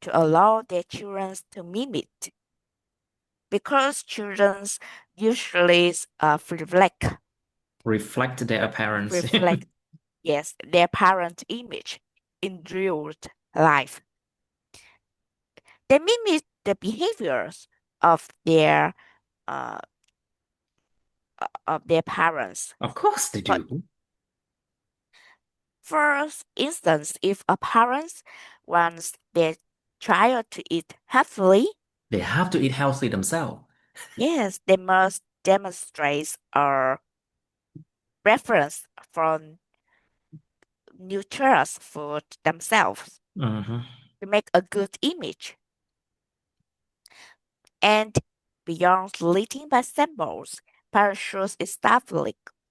to allow their children to mimic, because children usually Reflect their appearance. reflect yes their parent image in real life. They mimic the behaviors of uh, their parents. Of course they For do. for instance, if a parent wants their child to eat healthily, They have to eat healthy themselves. yes, they must demonstrate a preference for nutritious food themselves Hmm. to make a good image. And beyond leading by symbols, parents should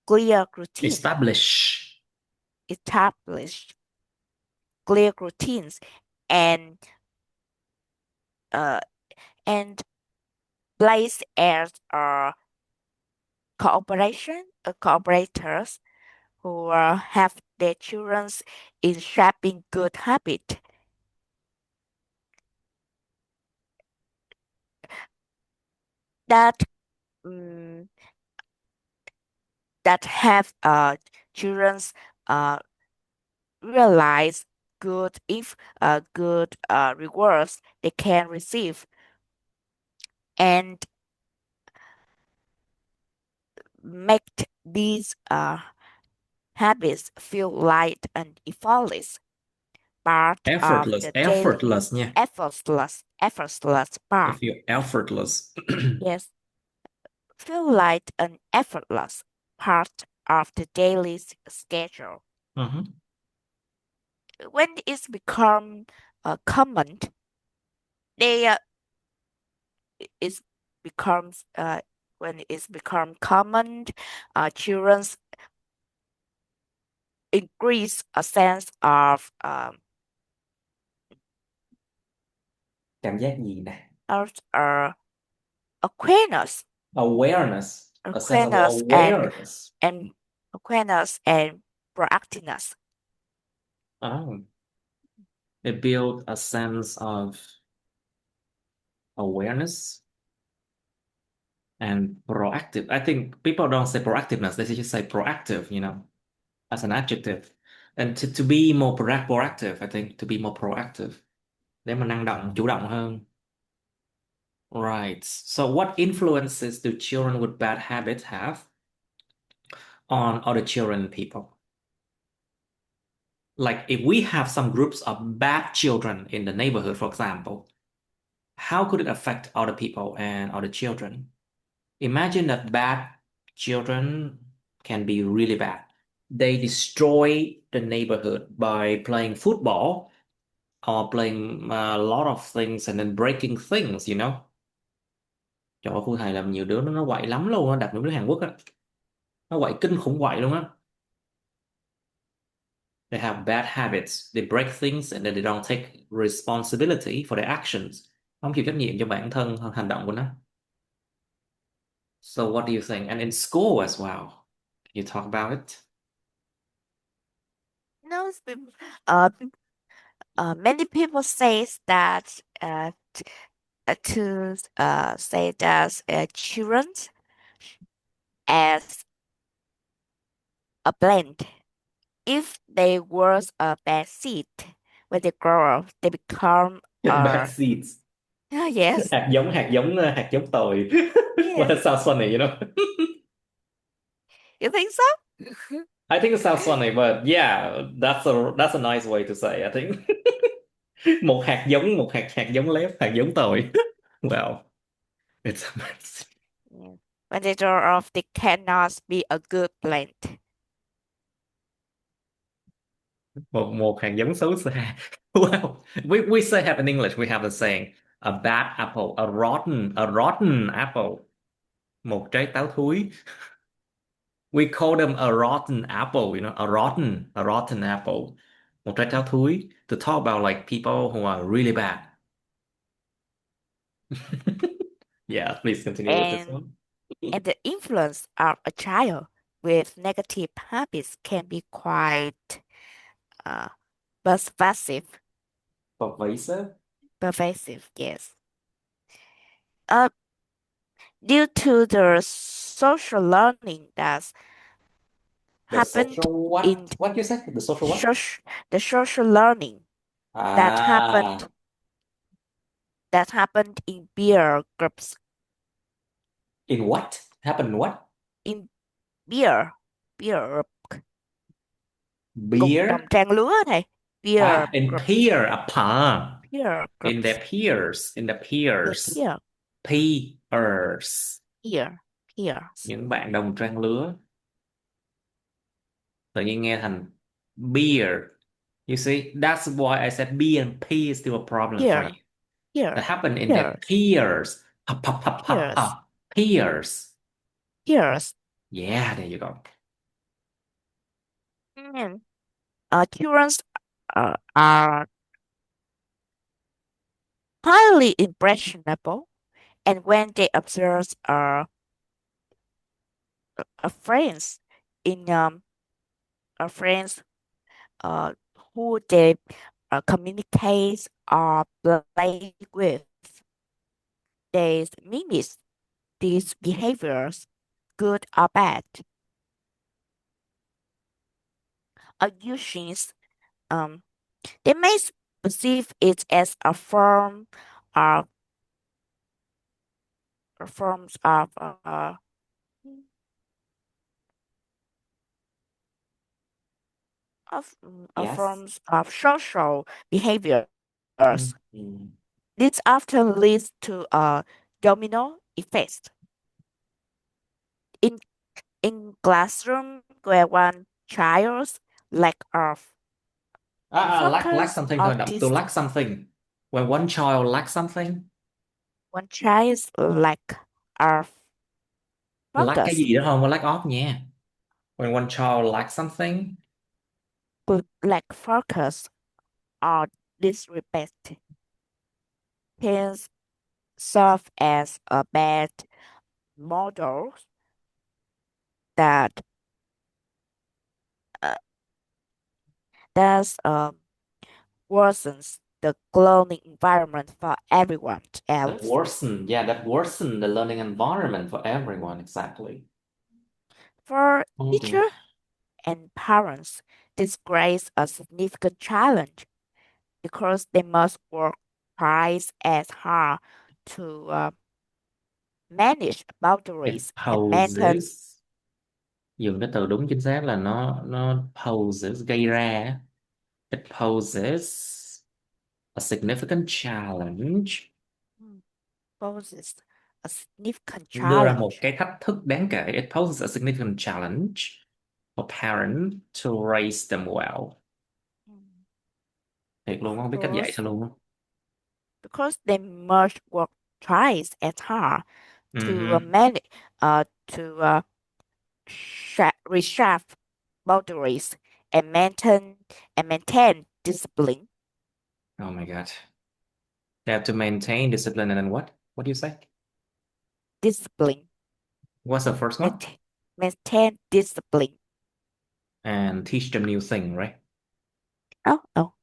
clear routine, Establish. establish clear routines and uh, and place as cooperators who have their children in shaping good habit that um, that have children's uh, realize good rewards they can receive and make these habits feel light and effortless part of Effortless. the daily Effortless nha. effortless part. If you're effortless. Yes, feel light and effortless part of the daily schedule. Hmm. When it's become common, they it becomes when it's become common, children's increase a sense of Cảm giác gì nè? of, awareness, Awareness. A sense of awareness and awareness. and awareness and proactiveness. Oh, it built a sense of awareness and proactive. I think people don't say proactiveness, they just say proactive, as an adjective. And to be more proactive, I think to be more proactive. Để mà năng động, chủ động hơn. Right. So what influences do children with bad habits have on other children and people? Like if we have some groups of bad children in the neighborhood, for example, how could it affect other people and other children? Imagine that bad children can be really bad. They destroy the neighborhood by playing football or playing a lot of things and then breaking things. Trời ơi, khu thầy làm nhiều đứa nó quậy lắm luôn á, đặc biệt đứa Hàn Quốc á. Nó quậy kinh khủng quậy luôn á. They have bad habits. They break things and then they don't take responsibility for their actions. Không chịu trách nhiệm cho bản thân hành động của nó. So what do you think? And in school as well. Can you talk about it? No, uh, many people say that to say that children as a blend. If they were a bad seed, when they grow up, they become Bad seeds. yes, Hạt giống tồi. Well, yes. that sounds funny. You think so? I think it sounds funny, but yeah, that's a nice way to say, I think. Một hạt giống lép, hạt giống tồi. Well, it's amazing. Yeah. Potato of they cannot be a good plant. Một hạt giống xấu xa. Well, we say have in English, we have the saying a bad apple, a rotten apple. Một trái táo thúi. We call them a rotten apple, a rotten apple. Một trái táo thúi to talk about like people who are really bad. Yeah, please continue with this And one. and the influence of a child with negative habits can be quite uh, pervasive. Pervasive. Pervasive, yes. Uh, Due to the social learning that The happened social in what? What you said? The social what? social, the social learning that Ah, happened that happened in peer groups, in what? Happened in what? in peer peer group, cùng đồng Beer? trang lứa thầy, peer Ah, in groups, peer, apa. peer In groups, the peers, in the the peers. Peers. peer peers, Những bạn đồng trang lứa. Tự nhiên nghe thành beer. You see, that's why I said B and P is still a problem for you. peer peer That happened in the peers, peers. Ha, ha, ha, ha, peers, ha. Peers. peers. Yeah, there you go. Mm. Children are highly impressionable, and when they observe friends in friends uh, who they communicate or play with, they mimic these behaviors, good or bad. Using um, they may perceive it as of forms Yes. forms of social behaviors. Mhm. This often leads to a domino effect. In classroom where one child's lack of Lack focus something or thôi, động từ lack something. When one child lacks something, one child's lack of lack cái focus, gì đó không có lack off nha. When one child lacks something, lack focus or disrespect can serve as a bad model that uh, that worsens the learning environment for everyone that else. worsen, yeah, that worsen the learning environment for everyone, exactly. For Oh dear. teachers and parents, this creates a significant challenge because they must work twice as hard to manage It boundaries and maintain. poses, dùng cái từ đúng chính xác là nó poses, gây ra á. It poses a significant challenge, Hmm, poses a significant đưa ra một challenge. cái thách thức đáng kể. It poses a significant challenge for parents to raise them well. Hmm. Thiệt luôn, không biết cách dạy Because sao luôn. they must work twice as hard to Mhm. manage to reshape boundaries and maintain discipline. Oh my God. They have to maintain discipline and then what? What do you say? Discipline. What's the first one? Maintain discipline. And teach them new thing, right? Oh.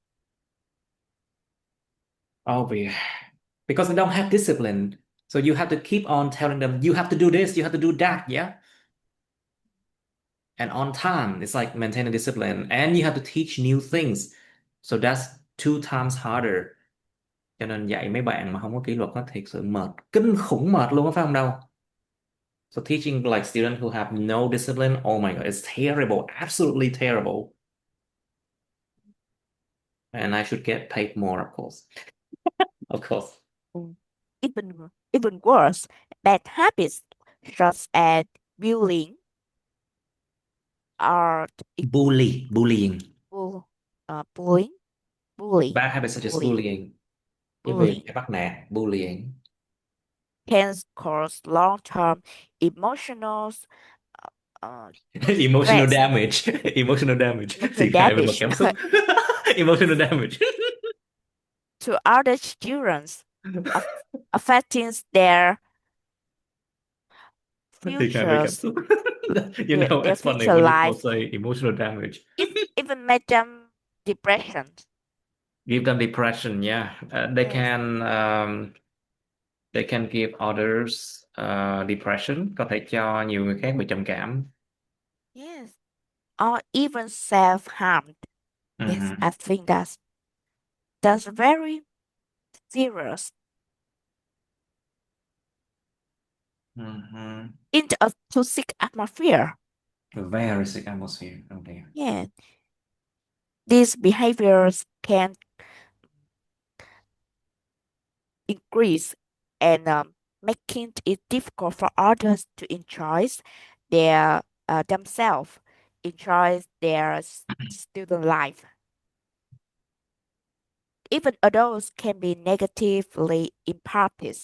Oh, because they don't have discipline. So you have to keep on telling them, you have to do this, you have to do that, yeah? And on time, it's like maintaining discipline. And you have to teach new things. So that's two times harder. Cho nên dạy mấy bạn mà không có kỷ luật nó thiệt sự mệt. Kinh khủng mệt luôn á, phải không đâu? So teaching like students who have no discipline, oh my God, it's terrible, absolutely terrible. And I should get paid more, of course. Of course. Mm. Even worse, bad habits such as bullying or Bullying. bull, bullying, bully, Bad habits such as bully, bullying. Cái việc bullying phải bắt nạt, bullying. can cause long-term emotional uh, uh, Emotional stress, damage. Emotional damage. emotional Thiệt hại về mặt damage cảm xúc. Emotional damage. to other students, aff- affecting their Thiệt hại về cảm futures, xúc. You know, their it's funny future when people life. say emotional damage. It even made them depression. Give them depression, yeah. Yes, They can give others depression, có thể cho nhiều người khác bị trầm cảm. yes, or even self-harmed. Yes, Mhm. I think that's very serious Mhm. in a toxic atmosphere. Very sick atmosphere. Oh dear. Yeah, these behaviors can increase and making it difficult for others to enjoy their themselves, enjoy their student life. Even adults can be negatively impacted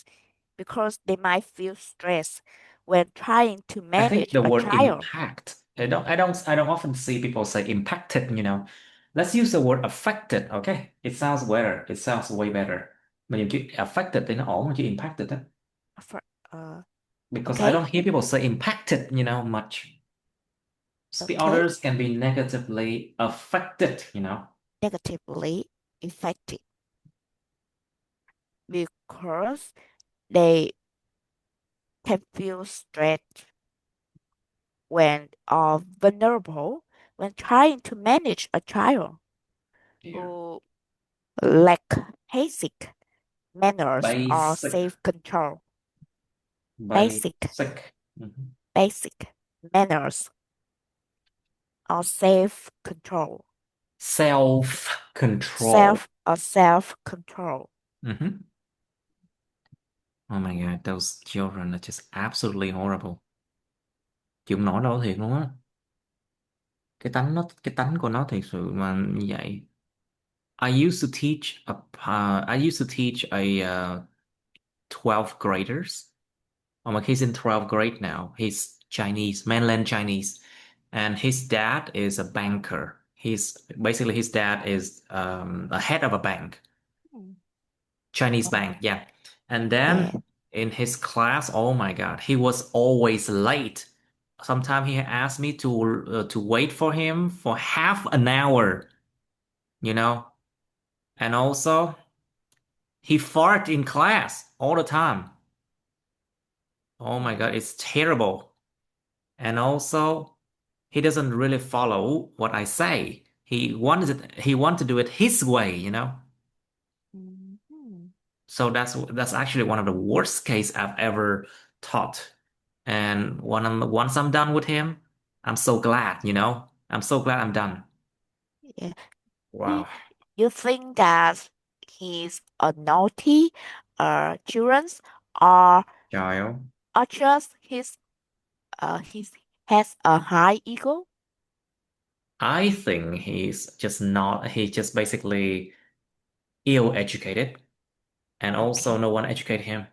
because they might feel stress when trying to I think manage the a word child. impact. I don't often see people say impacted, you know. Let's use the word affected, okay? It sounds better. It sounds way better. Mà dùng chữ affected thì nó ổn hơn chữ impacted á. For, uh, Because I okay, don't hear people say impacted, you know, much. The okay, others can be negatively affected, you know. negatively affected because they can feel stressed when are vulnerable when trying to manage a child Yeah. who lack basic manners or Basic. self-control. Basic, Basic. Mhm. basic manners or self-control. Self-control. Self-control. Mhm. Oh my God, those children are just absolutely horrible. Chịu không nổi đâu thiệt luôn á. Cái tánh của nó thiệt sự mà như vậy. I used to teach a 12th graders. Oh my, he's in 12th grade now. He's Chinese, mainland Chinese, and his dad is a banker. His dad is a head of a bank, Hmm. Chinese Oh, bank, yeah. And yeah. then in his class, oh my God, he was always late. Sometimes he asked me to wait for him for half an hour, you know. And also, he fart in class all the time. Oh my God, Mm, it's terrible. And also, he doesn't really follow what I say. He wants to do it his way, you know. mhm. So that's actually one of the worst case I've ever taught. And once I'm done with him, I'm so glad, you know. I'm so glad I'm done. Yeah. Do Wow. you think that he's a naughty children or Trời just he's has a high ego? I think he's just basically ill educated, and also Okay. no one educate him.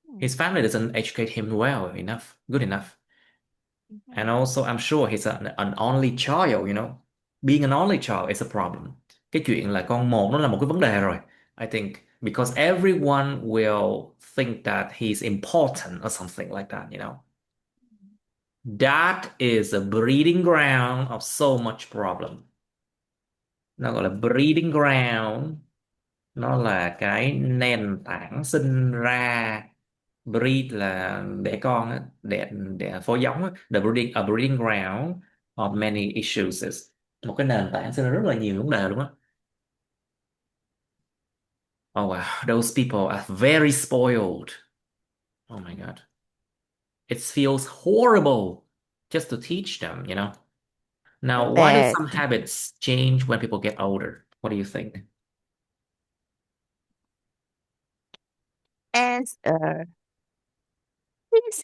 Hmm. His family doesn't educate him well enough, good enough. And Mhm. also I'm sure he's an only child, you know. Being an only child is a problem. Cái chuyện là con một nó là một cái vấn đề rồi. I think because everyone will think that he's important or something like that, you know. That is a breeding ground of so much problem. Nó gọi là breeding ground, nó là cái nền tảng sinh ra. Breed là đẻ con á, đẻ phối giống á. A breeding ground of many issues, một cái nền tảng sinh ra rất là nhiều vấn đề luôn á. Oh wow, those people are very spoiled. Oh my God. It feels horrible just to teach them, you know? Now, why do But some habits change when people get older? What do you think? as this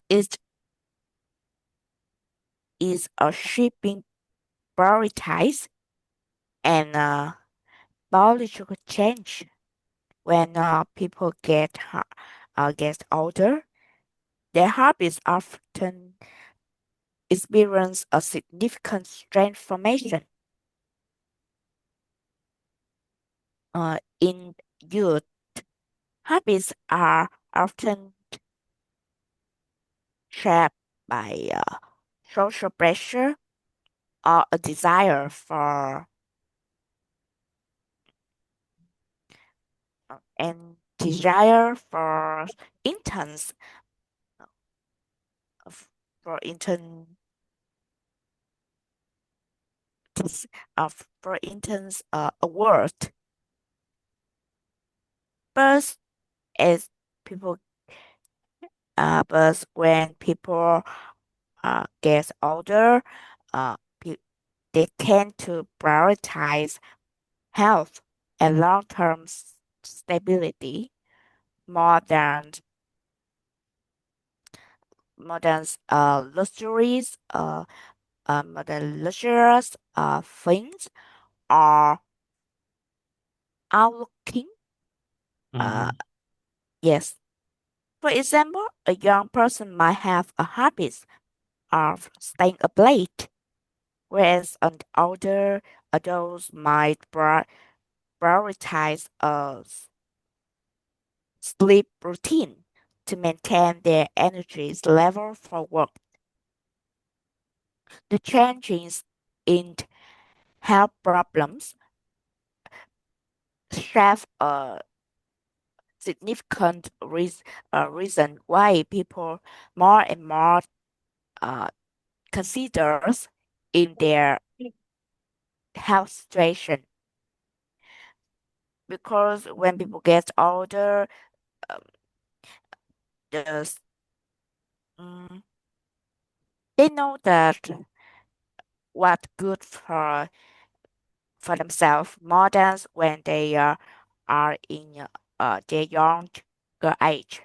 is a shaping prioritize and biological change when people get older. Their habits often experience a significant transformation. In youth, habits are often shaped by social pressure or a desire for and desire intense for intense for instance a word. But as people but when people get older, uh, pe- they tend to prioritize health and long-term stability more than luxuries more than luxurious things are outlooking. Uh, Hmm. yes. For example, a young person might have a habit of staying up late, whereas an older adult might prioritize a sleep routine to maintain their energy level for work. The changes in health problems have a significant reason why people more and more uh, considers in their health situation. Because when people get older, um, the, mm, they know that what good for themselves more than when they are in their younger age,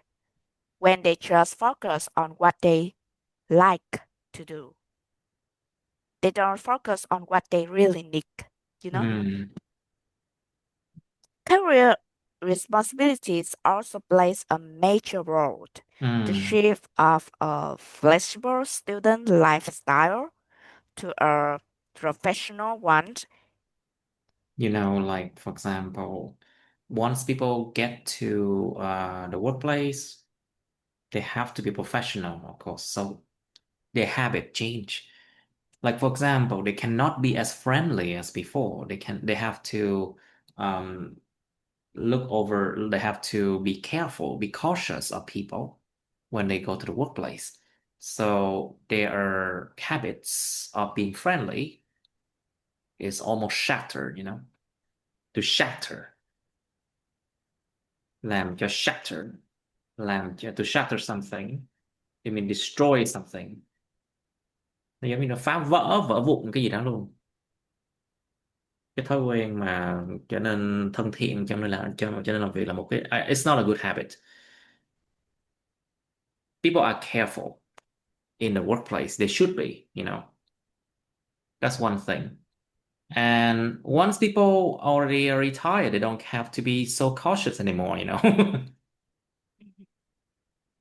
when they just focus on what they like to do. They don't focus on what they really need, you know? Mm, Career responsibilities also plays a major role. The mm. shift of a flexible student lifestyle to a professional one. You know, like for example, once people get to the workplace, they have to be professional, of course. So their habit change. Like for example, they cannot be as friendly as before. They have to um, look over. They have to be careful, be cautious of people when they go to the workplace. So their habits of being friendly is almost shattered. You know, to shatter, làm cho shatter, làm cho to shatter something. I mean destroy something. Nó giống như là phá vỡ, vỡ vụn cái gì đó luôn. Cái thói quen mà trở nên thân thiện cho nên làm việc là một cái it's not a good habit. People are careful in the workplace. They should be, you know. That's one thing. And once people already are retired, they don't have to be so cautious anymore, you know.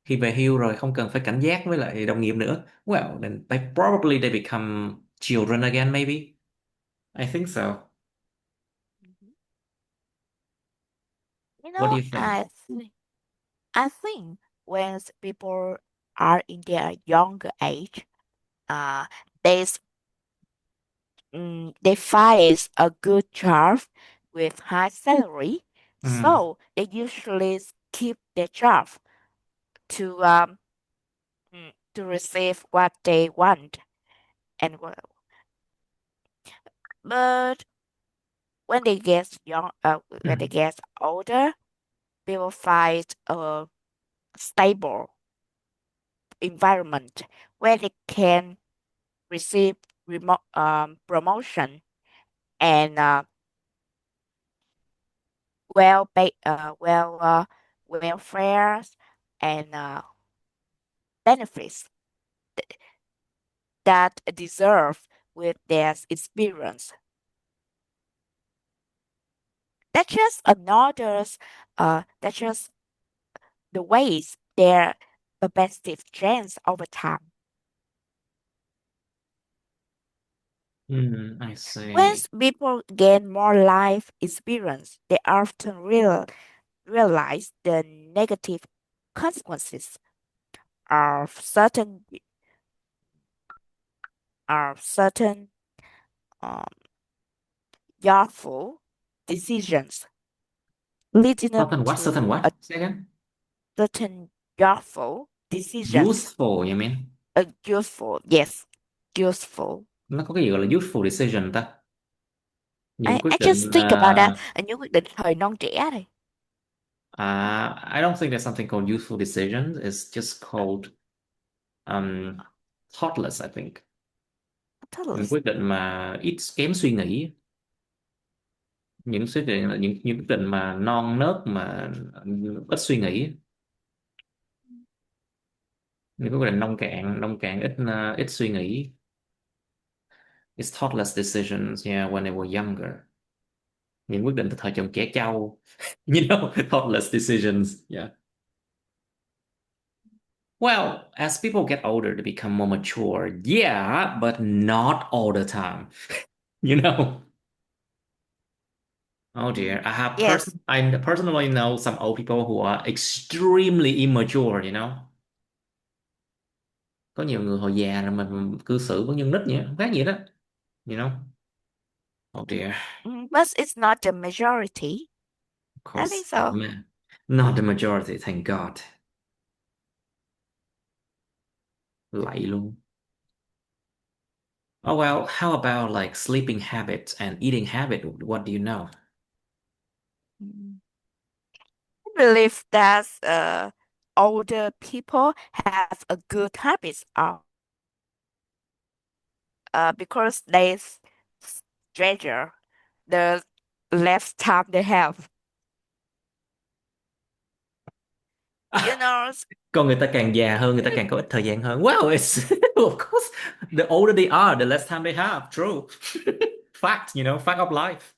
Khi về hưu rồi không cần phải cảnh giác với lại đồng nghiệp nữa. Well, then they become children again, maybe. I think so. You What do know, you think? I think when people are in their younger age, uh, they they find a good job with high salary, Mm, so they usually keep their job to to receive what they want and but when they mm, get older, they will find a stable environment where they can receive promotion and well welfare and benefits that deserve with their experience. That's just the ways their perspective change over time. I see. Once people gain more life experience, they often realize the negative consequences of certain um, thoughtful decisions, leading them Certain to what? a Say again? certain thoughtful decisions. Useful, you mean? Useful, yes, useful. Nó có cái gì gọi là useful decision ta? Những quyết I định just think about that. Những quyết định thời non trẻ này. I don't think there's something called useful decisions. It's just called um, thoughtless, I think. Những Thoughtless. quyết định mà ít kém suy nghĩ, những quyết định những quyết định mà non nớt mà ít suy nghĩ, những quyết định nông cạn ít suy nghĩ. It's thoughtless decisions, yeah, when they were younger. Những quyết định từ thời còn trẻ trâu. You know, thoughtless decisions, yeah. Well, as people get older, they become more mature. Yeah, but not all the time. You know? Oh dear. Yes. I personally know some old people who are extremely immature, you know? Có nhiều người hồi già rồi mình cư xử vẫn như nít vậy, không khác gì đó. You know? Oh dear. But it's not the majority. Of I course, think so. not the majority, thank God. Lạy luôn. Oh well, how about like sleeping habits and eating habit? What do you know? Mm. I believe that older people have a good habits because they treasure the less time they have. You know, Còn người ta càng già hơn, người ta càng có ít thời gian hơn. Well, it's of course, the older they are, the less time they have. True. Fact, you know, fact of life.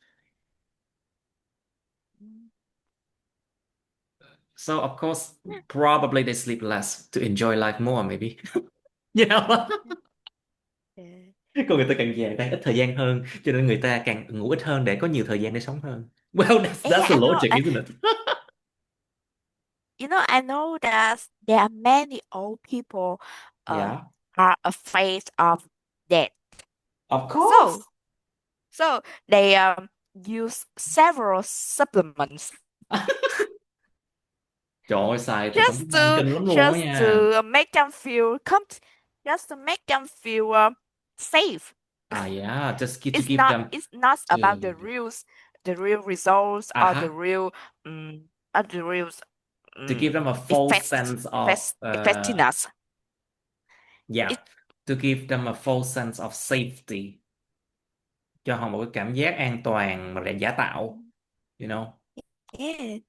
So of course, probably they sleep less to enjoy life more, maybe. You know? yeah. Còn người ta càng già càng ít thời gian hơn, cho nên người ta càng ngủ ít hơn để có nhiều thời gian để sống hơn. Well, that's Yeah, the I know. logic, isn't it? I know that there are many old people uh, Yeah, are afraid of death. of So, course. so they use several supplements Trời ơi, xài thực phẩm chức just năng to kinh lắm luôn á just nha. to make them feel just to make them feel safe. Ah, yeah, to It's give not them it's not to about the real results or uh-huh, the real to give them a false effects sense of effectiveness. yeah, It to give them a false sense of safety, cho họ một cái cảm giác an toàn mà lại giả tạo, you know. yeah.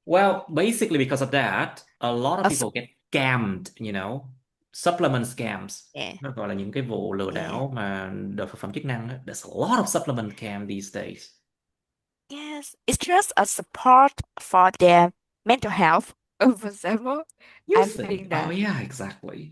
Well, basically because of that, a lot of A s- people get scammed, you know. Supplement scams. yeah. Nó gọi là những cái vụ lừa Yeah. đảo mà đồ thực phẩm chức năng á. There's a lot of supplement scam these days. Yes. It's just a support for their mental health. For example, You I think? think Oh that. yeah, exactly.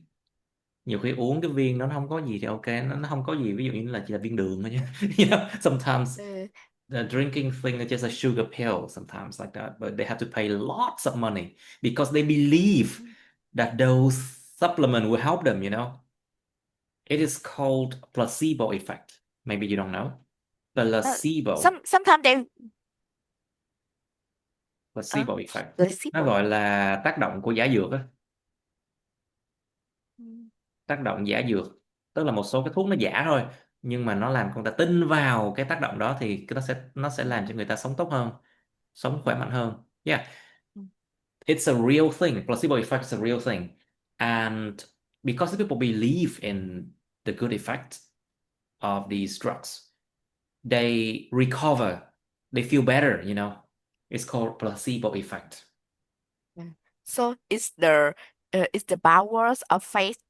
Nhiều khi uống cái viên đó nó không có gì thì ok, nó không có gì, ví dụ như là chỉ là viên đường thôi nhé. You know, sometimes Uh, the drinking thing is just a sugar pill sometimes like that, but they have to pay lots of money because they believe that those supplement will help them, you know. It is called placebo effect. Maybe you don't know. Placebo, sometimes they placebo effect. Nó placebo. gọi là tác động của giả dược á, Mm, tác động giả dược. Tức là một số cái thuốc nó giả thôi, nhưng mà nó làm con ta tin vào cái tác động đó thì nó sẽ làm cho người ta sống tốt hơn, sống khỏe mạnh hơn. Yeah, mm, it's a real thing. Placebo effect is a real thing. And because the people believe in the good effect of these drugs, they recover, they feel better, you know. It's called placebo effect. Yeah. So it's the powers of faith.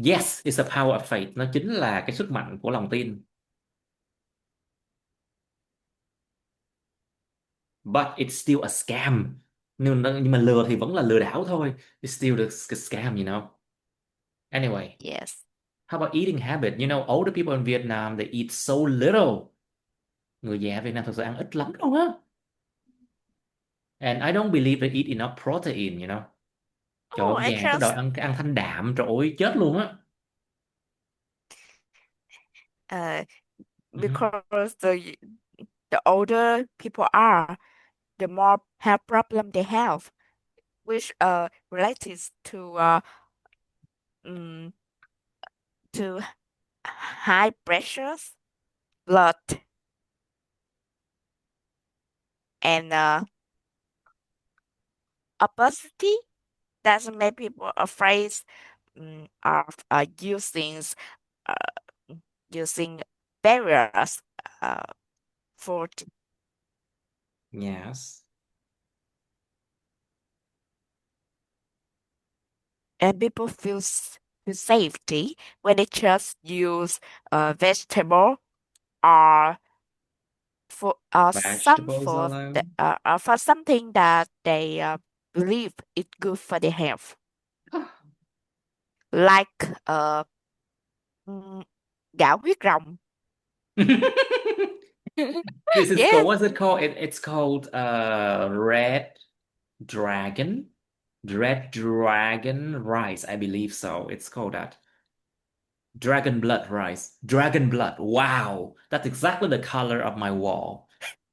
Yes, it's a power of faith. Nó chính là cái sức mạnh của lòng tin. But it's still a scam. Nhưng mà lừa thì vẫn là lừa đảo thôi. It's still a scam, you know. Anyway, Yes. how about eating habit? You know, older people in Vietnam, they eat so little. Người già ở Việt Nam thực sự ăn ít lắm luôn á. And I don't believe they eat enough protein, you know. Trời ơi, Oh, ông I già cứ đòi just ăn thanh đạm, trời ơi, chết luôn á. uh Mhm. because the older people are, the more health problem they have, which related um, to high pressures, blood, and obesity. That's make people afraid of uh, using various food, Yes. and people feel safety when they just use vegetable or for some Vegetables for alone. for something that they believe is good for their health, like mm, gạo huyết rồng. This is called, Yes. what's it called? It's called red dragon. Red dragon rice, I believe so. It's called that. Dragon blood rice. Dragon blood. Wow. That's exactly the color of my wall.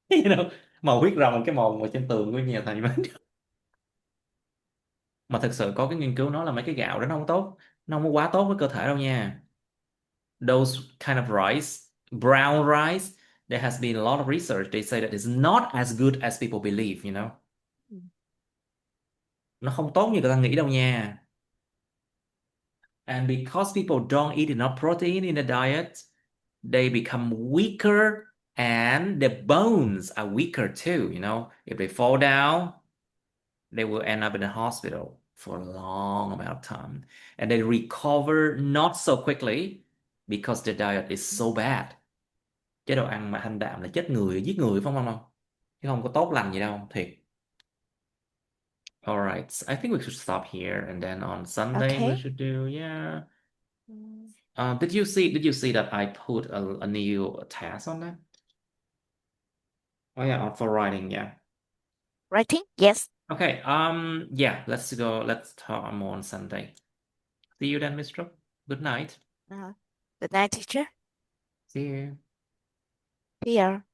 You know, màu huyết rồng, cái màu mà trên tường của nhà thầy mình. Mà thực sự có cái nghiên cứu nói là mấy cái gạo đó nó không tốt. Nó không có quá tốt với cơ thể đâu nha. Those kind of rice, brown rice, there has been a lot of research. They say that it's not as good as people believe, you know. Nó không tốt như người ta nghĩ đâu nha. And because people don't eat enough protein in the diet, they become weaker and their bones are weaker too, you know. If they fall down, they will end up in the hospital for a long amount of time. And they recover not so quickly because their diet is so bad. Chế độ ăn mà thanh đạm là chết người, giết người phải không? Chứ không có tốt lành gì đâu, thiệt. All right, so I think we should stop here, and then on Sunday we Okay. should do, yeah. Mm. Did you see that I put a new task on that? Oh yeah, for writing, yeah. Writing? Yes. Okay, yeah, let's go. Let's talk more on Sunday. See you then, Mr. Good night. Uh, Good night, teacher. See you. Here.